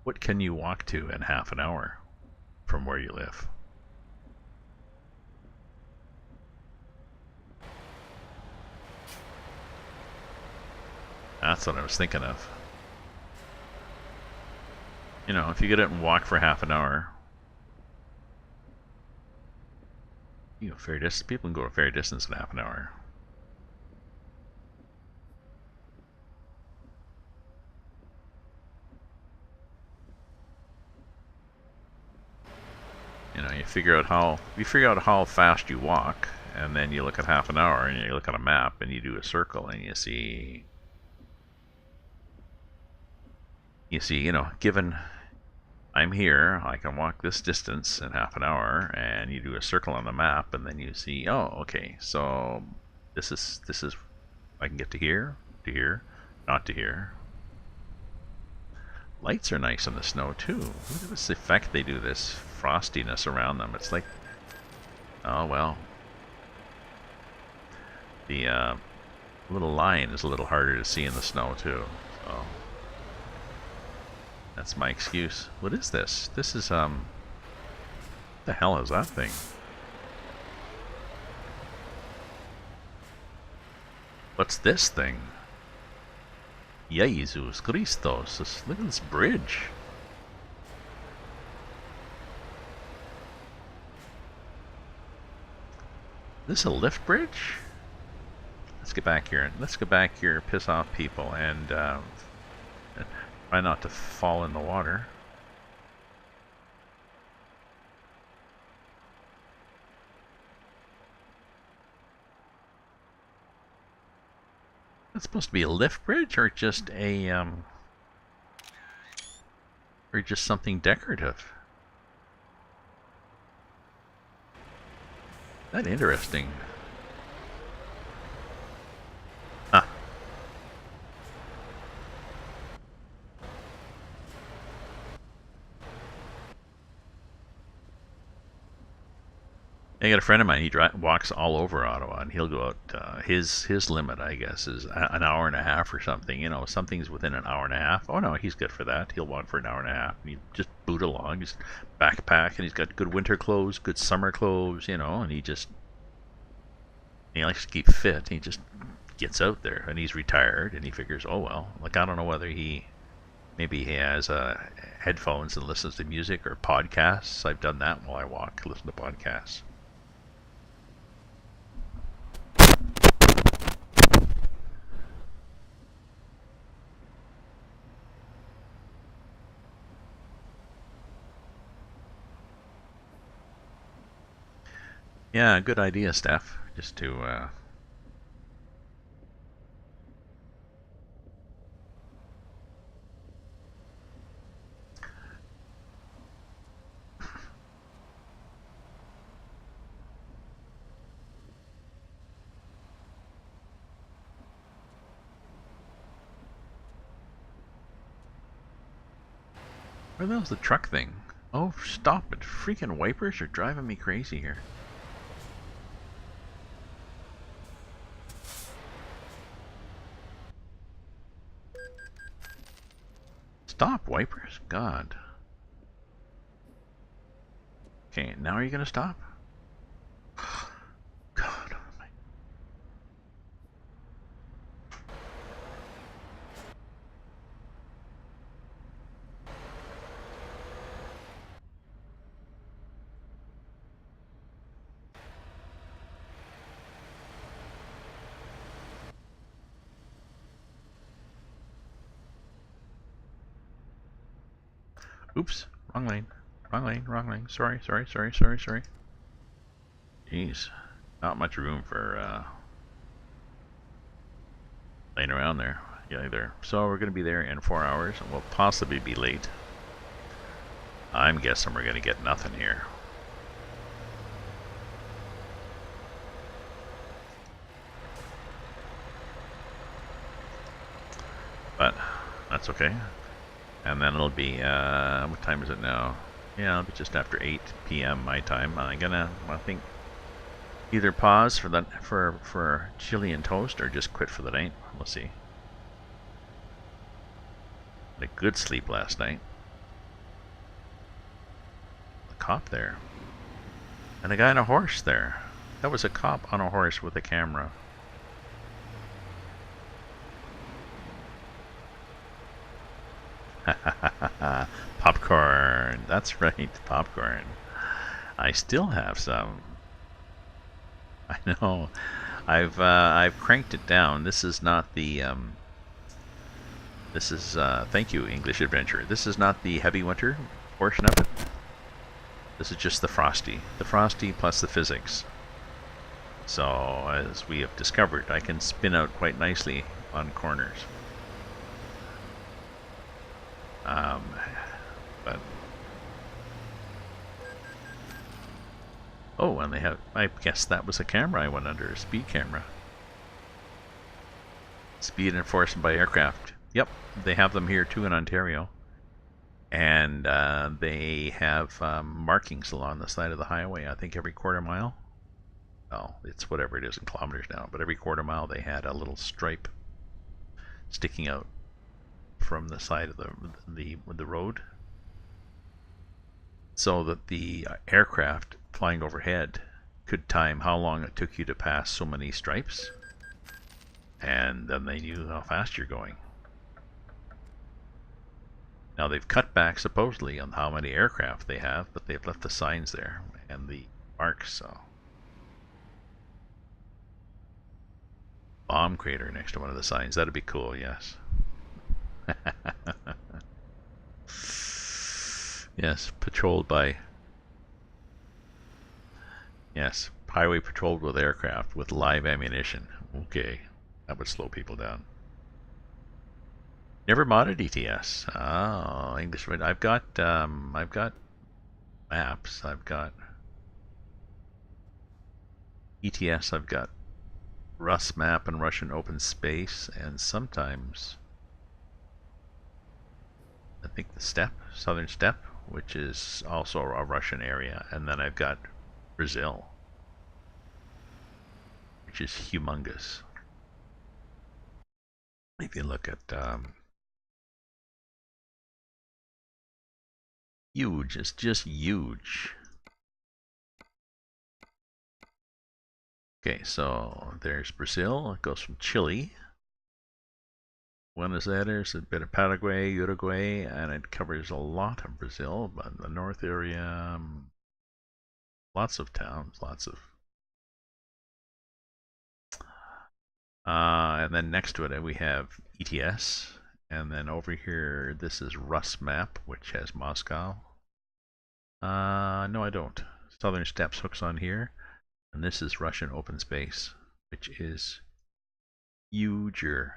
what can you walk to in half an hour from where you live? That's what I was thinking of. You know, if you get out and walk for half an hour, you go fair distance. People can go a fair distance in half an hour. You know, you figure out how fast you walk, and then you look at half an hour, and you look at a map, and you do a circle, and you see, you know, given I'm here, I can walk this distance in half an hour, and you do a circle on the map, and then you see, oh, okay, so this is I can get to here, not to here. Lights are nice in the snow too. Look at this effect they do, this frostiness around them. It's like, oh well. The little line is a little harder to see in the snow too. So that's my excuse. What is this? This is what the hell is that thing? What's this thing? Jesus Christos. Look at this bridge. Is this a lift bridge? Let's get back here. Let's go back here, piss off people, and try not to fall in the water. It's supposed to be a lift bridge, or just a or just something decorative. That interesting. Huh. I got a friend of mine. He walks all over Ottawa, and he'll go out. His limit, I guess, is an hour and a half or something. You know, something's within an hour and a half. Oh no, he's good for that. He'll walk for an hour and a half. And he just boot along, just backpack, and he's got good winter clothes, good summer clothes. You know, and he likes to keep fit. He just gets out there, and he's retired, and he figures, oh well. Like, I don't know whether maybe he has headphones and listens to music or podcasts. I've done that while I walk, listen to podcasts. Yeah, good idea, Steph. Just to where the hell's the truck thing? Oh, stop it. Freaking wipers are driving me crazy here. Stop, wipers. God. Okay, now are you going to stop? God. Oops, wrong lane. Wrong lane, wrong lane. Sorry, sorry, sorry, sorry, sorry. Jeez. Not much room for laying around there. Yeah, either. So we're going to be there in 4 hours, and we'll possibly be late. I'm guessing we're going to get nothing here. But that's okay. And then it'll be, what time is it now? Yeah, it'll be just after 8 p.m. my time. I think, either pause for that for chili and toast or just quit for the night. We'll see. Had a good sleep last night. A cop there. And a guy on a horse there. That was a cop on a horse with a camera. Popcorn. That's right, popcorn. I still have some. I know. I've cranked it down. This is not the this is thank you, English Adventure. This is not the heavy winter portion of it. This is just the frosty. The frosty plus the physics. So as we have discovered, I can spin out quite nicely on corners. But oh, and they have, I guess that was a camera I went under, a speed camera. Speed enforced by aircraft. Yep, they have them here too in Ontario. And they have markings along the side of the highway, I think every quarter mile. Well, it's whatever it is in kilometers now, but every quarter mile they had a little stripe sticking out from the side of the road, so that the aircraft flying overhead could time how long it took you to pass so many stripes, and then they knew how fast you're going. Now they've cut back supposedly on how many aircraft they have, but they've left the signs there and the marks. So bomb crater next to one of the signs, that'd be cool. Yes. Yes, patrolled by, yes, highway patrolled with aircraft with live ammunition. Okay, that would slow people down. Never modded ETS. Oh, English. I've got maps. I've got ETS. I've got Rus map and Russian open space, and sometimes I think the steppe, southern steppe, which is also a Russian area, and then I've got Brazil, which is humongous. If you look at huge, it's just huge. Okay, so there's Brazil. It goes from Chile. Buenos Aires, a bit of Paraguay, Uruguay, and it covers a lot of Brazil, but the north area, lots of towns, lots of. And then next to it we have ETS, and then over here this is Rus map, which has Moscow. No, I don't. Southern Steppes hooks on here, and this is Russian open space, which is huger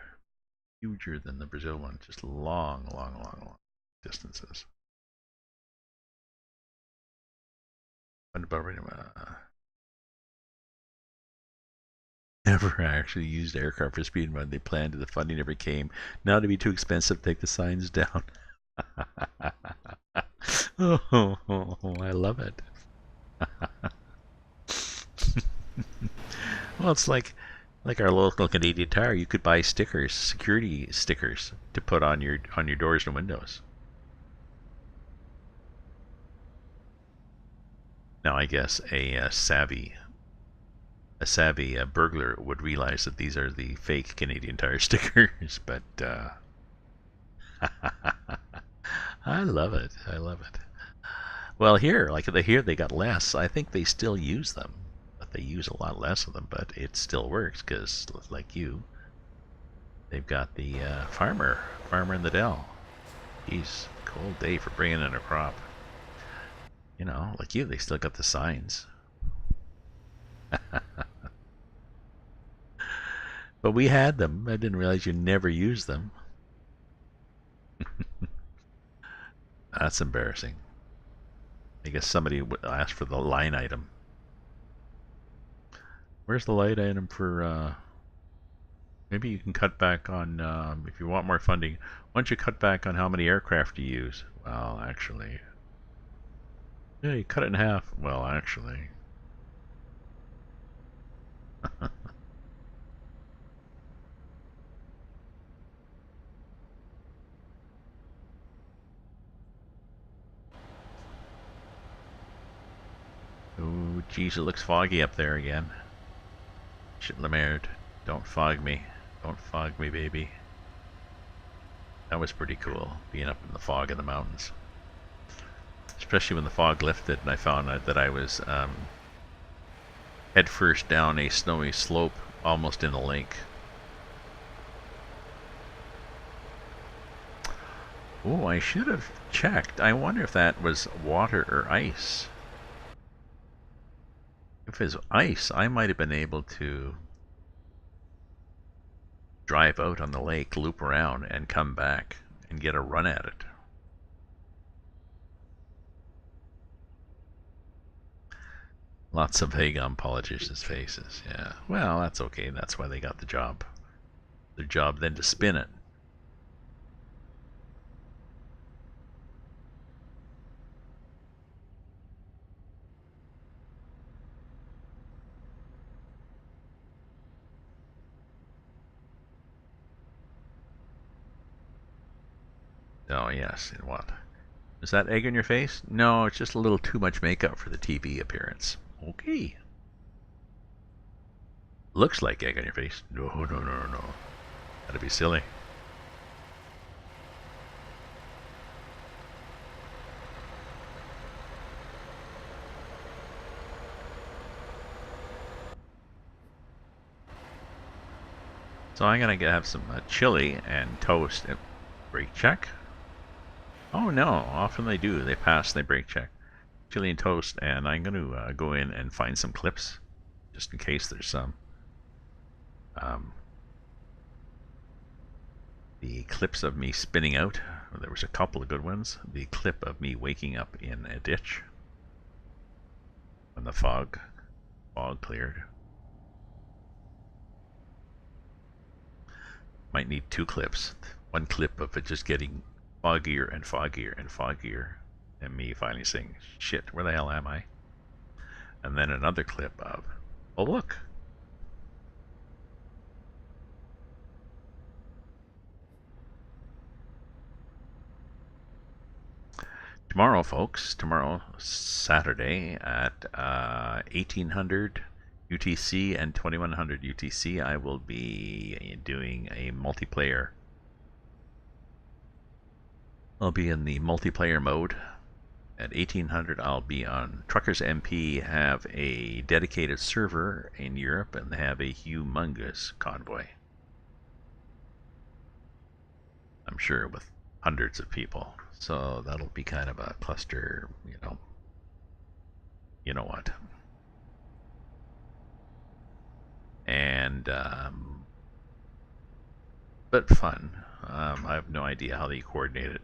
than the Brazil one. Just long distances. Never actually used aircraft for speed run. They planned it. The funding never came. Now it'd be too expensive to take the signs down. Oh, I love it. Well, it's like our local Canadian Tire. You could buy stickers, security stickers, to put on your doors and windows. Now, I guess a savvy burglar would realize that these are the fake Canadian Tire stickers, but I love it. I love it. Well, here, they got less. I think they still use them, but they use a lot less of them. But it still works because, like you, they've got the farmer in the dell. He's cold day for bringing in a crop. You know, like you, they still got the signs. But we had them. I didn't realize you never used them. That's embarrassing. I guess somebody would ask for the line item. Where's the line item for, maybe you can cut back on, if you want more funding, why don't you cut back on how many aircraft you use? Well, actually. Yeah, you cut it in half. Well, actually. Oh, geez, it looks foggy up there again. Shit, Lemaired. Don't fog me. Don't fog me, baby. That was pretty cool, being up in the fog in the mountains. Especially when the fog lifted and I found out that I was headfirst down a snowy slope almost in the lake. Oh, I should have checked. I wonder if that was water or ice. If it's ice, I might have been able to drive out on the lake, loop around, and come back and get a run at it. Lots of egg on politicians' faces, yeah. Well, that's okay. That's why they got the job. Their job then to spin it. Oh, yes, and what? Is that egg on your face? No, it's just a little too much makeup for the TV appearance. Okay. Looks like egg on your face. No, no, no, no, no. That'd be silly. So I'm gonna have some chili and toast and brake check. Oh no, often they do. They pass, they brake check. Chili and toast, and I'm gonna go in and find some clips, just in case there's some. The clips of me spinning out, there was a couple of good ones. The clip of me waking up in a ditch when the fog cleared. Might need two clips. One clip of it just getting foggier and foggier and foggier, and me finally saying, shit, where the hell am I? And then another clip of, oh look. Tomorrow, folks, tomorrow, Saturday at 1800 UTC and 2100 UTC, I will be doing a multiplayer. I'll be in the multiplayer mode. At 1800, I'll be on Truckers MP, have a dedicated server in Europe, and they have a humongous convoy. I'm sure with hundreds of people. So that'll be kind of a cluster, you know what. And, but fun. I have no idea how they coordinate it.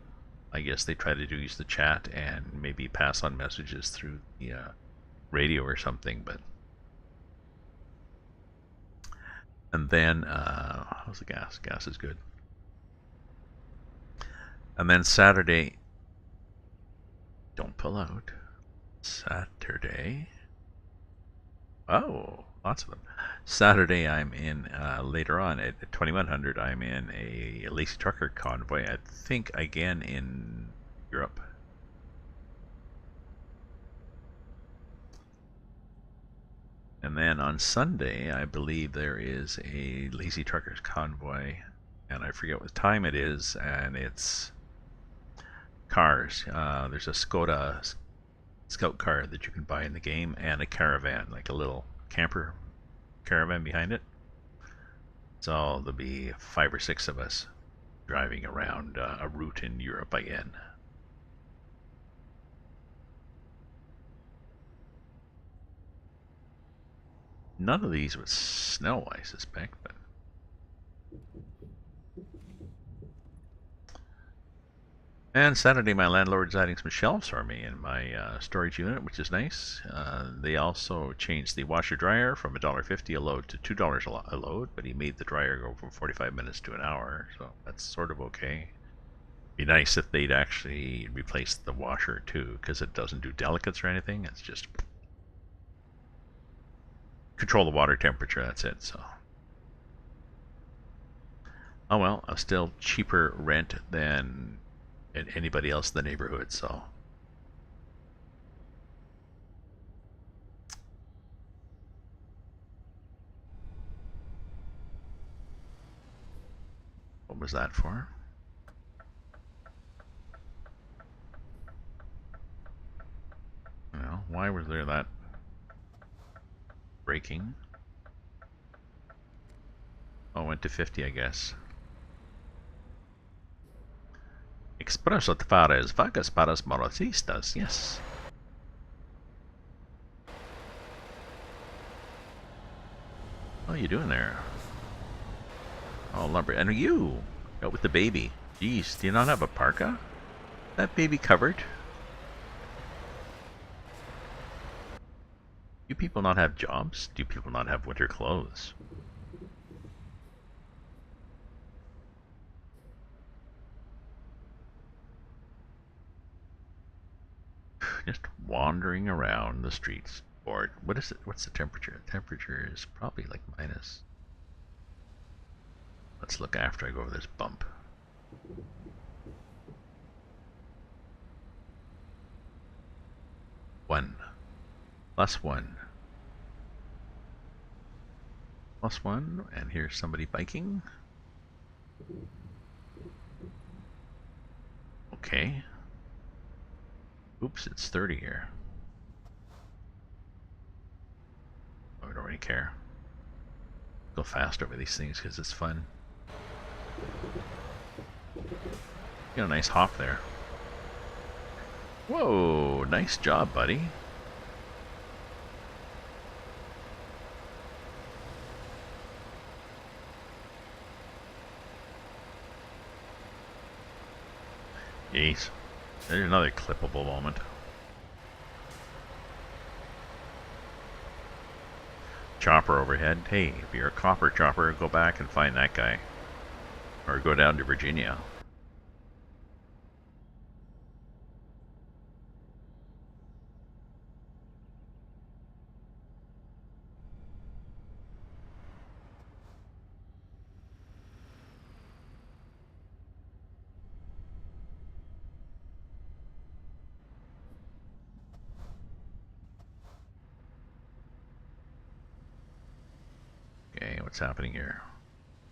I guess they try to use the chat and maybe pass on messages through the radio or something, but. And then, how's the gas? Gas is good. And then Saturday, don't pull out. Saturday. Oh, lots of them. Saturday, I'm in, later on at 2100, I'm in a Lazy Trucker convoy, I think again in Europe. And then on Sunday, I believe there is a Lazy Truckers convoy, and I forget what time it is, and it's cars. There's a Skoda scout car that you can buy in the game, and a caravan, like a little camper caravan behind it. So there'll be 5 or 6 of us driving around a route in Europe again. None of these would snow, I suspect, but... And Saturday, my landlord's adding some shelves for me in my storage unit, which is nice. They also changed the washer-dryer from $1.50 a load to $2 a load, but he made the dryer go from 45 minutes to an hour, so that's sort of okay. Be nice if they'd actually replace the washer too, because it doesn't do delicates or anything. It's just control the water temperature, that's it. So, oh well, a still cheaper rent than anybody else in the neighborhood. So, what was that for? Well, why was there that breaking? Oh, went to 50, I guess. Expreso tavares vagas paras moralistas, yes. What are you doing there? Oh, lumber. And you! Out with the baby. Jeez, do you not have a parka? That baby covered? Do people not have jobs? Do people not have winter clothes? Just wandering around the streets. Or what is it? What's the temperature? The temperature is probably like minus. Let's look after I go over this bump. One. +1. +1. And here's somebody biking. Okay. Oops, it's 30 here. Oh, I don't really care. Go fast over these things because it's fun. You got a nice hop there. Whoa, nice job, buddy. Jeez. There's another clippable moment. Chopper overhead. Hey, if you're a copper chopper, go back and find that guy. Or go down to Virginia. Okay, what's happening here?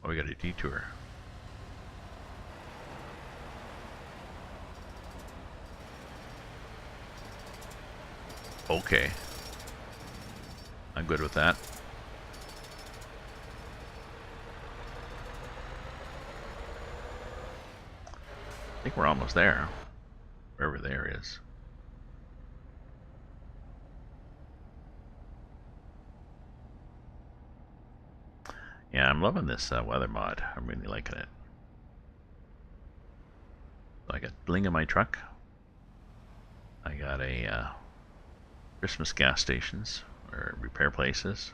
Oh, we got a detour. Okay. I'm good with that. I think we're almost there. Wherever there is. Yeah, I'm loving this weather mod. I'm really liking it. So I got bling in my truck. I got a Christmas gas stations or repair places.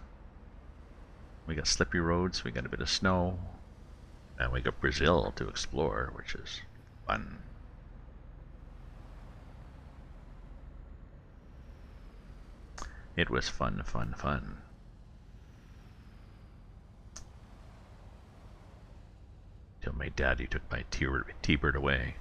We got slippery roads. We got a bit of snow. And we got Brazil to explore, which is fun. It was fun, fun, fun. Till my daddy took my T-bird away.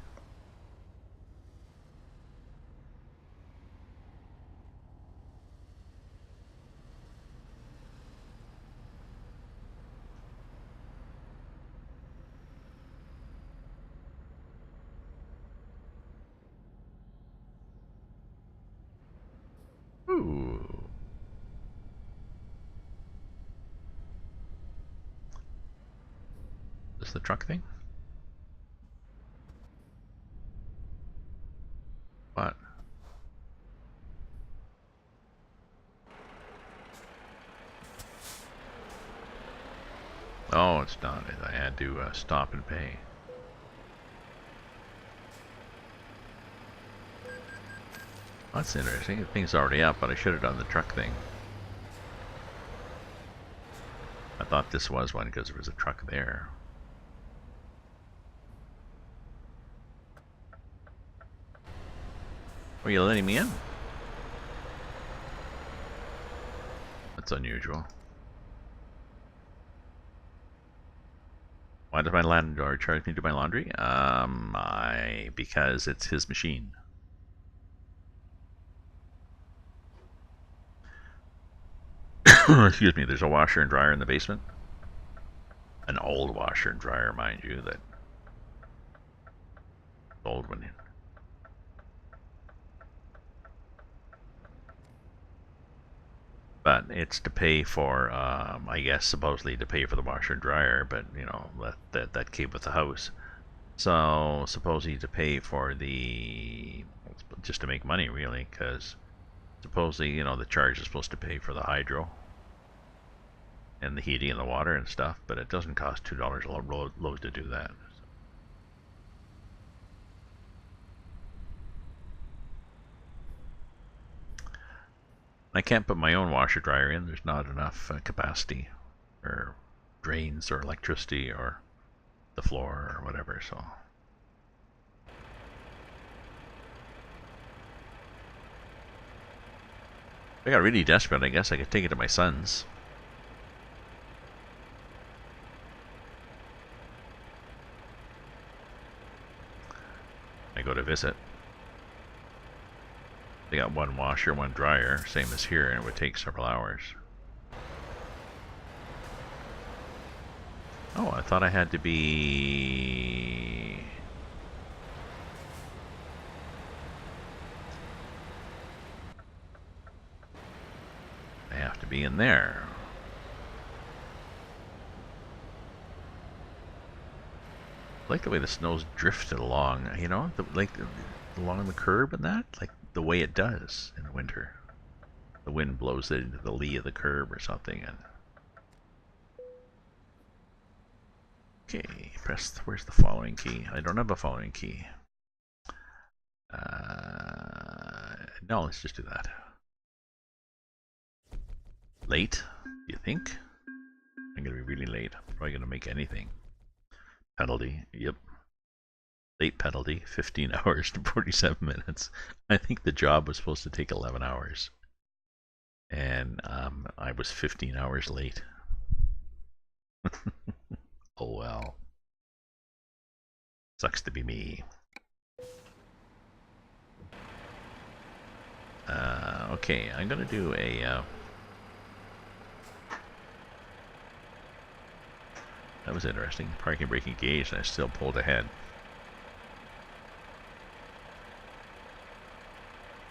Ooh. Is this the truck thing? What? Oh, it's not. I had to stop and pay. That's interesting. The thing's already up, but I should have done the truck thing. I thought this was one because there was a truck there. Are you letting me in? That's unusual. Why does my landlord charge me to do my laundry? Because it's his machine. Excuse me, there's a washer and dryer in the basement. An old washer and dryer, mind you, that old one. But it's to pay for, I guess, supposedly to pay for the washer and dryer, but, you know, that came with the house. So, supposedly to pay for the, just to make money, really, because supposedly, you know, the charge is supposed to pay for the hydro and the heating and the water and stuff, but it doesn't cost $2 a load to do that. I can't put my own washer dryer in. There's not enough capacity or drains or electricity or the floor or whatever, so. If I got really desperate, I guess I could take it to my son's. I go to visit. They got one washer, one dryer, same as here, and it would take several hours. Oh, I thought I had to be... I have to be in there. I like the way the snow's drifted along, you know, along the curb and that, like the way it does in the winter. The wind blows it into the lee of the curb or something, and okay, where's the following key? I don't have a following key. No, let's just do that. Late, do you think? I'm gonna be really late. I'm probably gonna make anything. Penalty, yep. Late penalty, 15 hours to 47 minutes. I think the job was supposed to take 11 hours. And I was 15 hours late. Oh well. Sucks to be me. Okay, I'm gonna do a... that was interesting. Parking brake engaged and I still pulled ahead.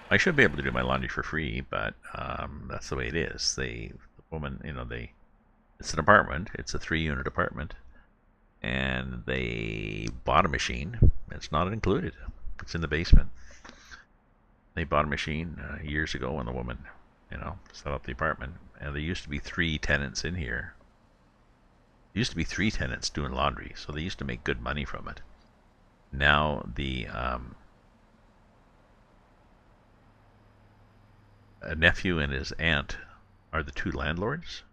I should be able to do my laundry for free, but that's the way it is. The woman, you know, it's an apartment. It's a 3-unit apartment. And they bought a machine. It's not included. It's in the basement. They bought a machine years ago when the woman, you know, set up the apartment. And there used to be 3 tenants in here. There used to be 3 tenants doing laundry, so they used to make good money from it. Now the a nephew and his aunt are the 2 landlords.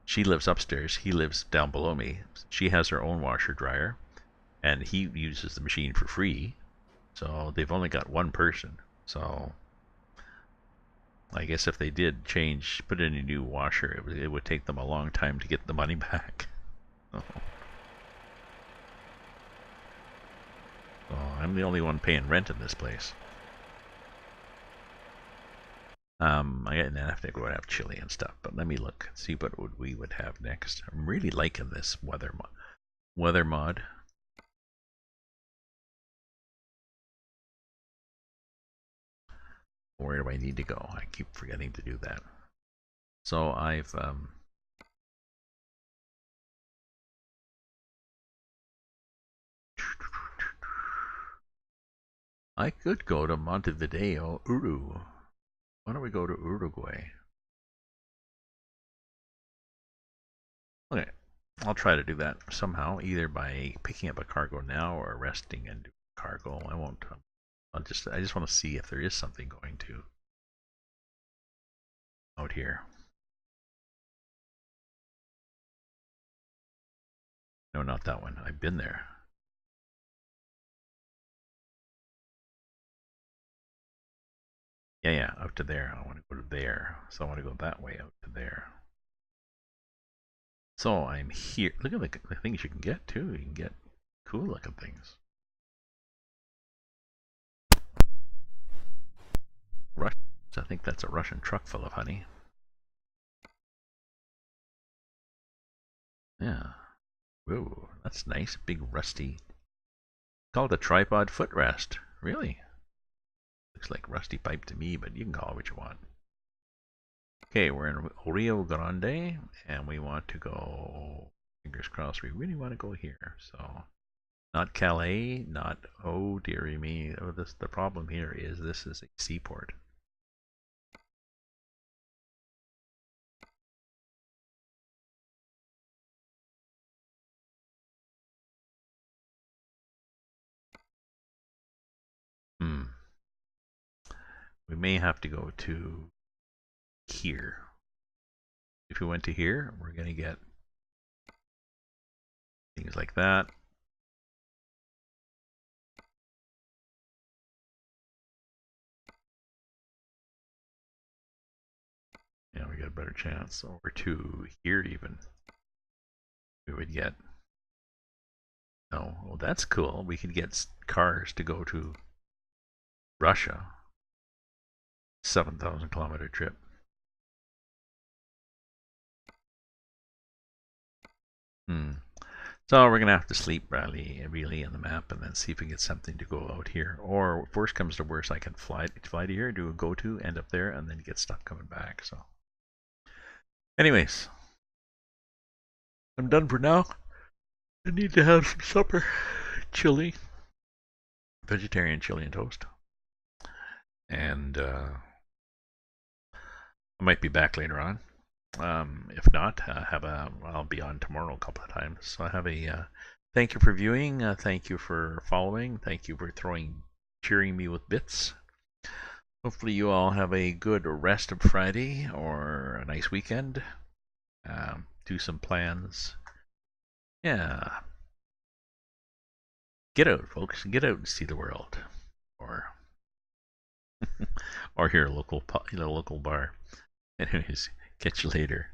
She lives upstairs. He lives down below me. She has her own washer dryer, and he uses the machine for free. So they've only got 1 person. So I guess if they did put in a new washer, it would take them a long time to get the money back. So I'm the only one paying rent in this place. I have to go and have chili and stuff, but let me look, see what we would have next. I'm really liking this weather mod. Where do I need to go? I keep forgetting to do that. So I've I could go to Montevideo, Uru. Why don't we go to Uruguay? Okay, I'll try to do that somehow, either by picking up a cargo now or resting and doing cargo. I won't. I just want to see if there is something going to out here. No, not that one. I've been there. Yeah, out to there. I want to go to there. So I want to go that way out to there. So I'm here. Look at the things you can get too. You can get cool looking things. Russians. I think that's a Russian truck full of honey. Yeah. Whoa, that's nice. Big rusty. Call it a tripod footrest. Really? Looks like rusty pipe to me, but you can call it what you want. Okay, we're in Rio Grande, and we want to go, fingers crossed, we really want to go here. So, not Calais, not, oh dearie me, oh, the problem here is this is a seaport. We may have to go to here. If we went to here, we're going to get things like that. Yeah, we got a better chance. Over to here even. We would get, oh, well, that's cool. We could get cars to go to Russia. 7,000 kilometer trip. So we're gonna have to sleep really in the map and then see if we get something to go out here. Or if worst comes to worst, I can fly to here, do a go to, end up there, and then get stuck coming back. So, anyways, I'm done for now. I need to have some supper. Chili, vegetarian chili and toast, and I might be back later on. If not, I'll be on tomorrow a couple of times. So I have a thank you for viewing. Thank you for following. Thank you for cheering me with bits. Hopefully you all have a good rest of Friday or a nice weekend. Do some plans. Yeah. Get out, folks. Get out and see the world. Or or here, local bar. Anyways, catch you later.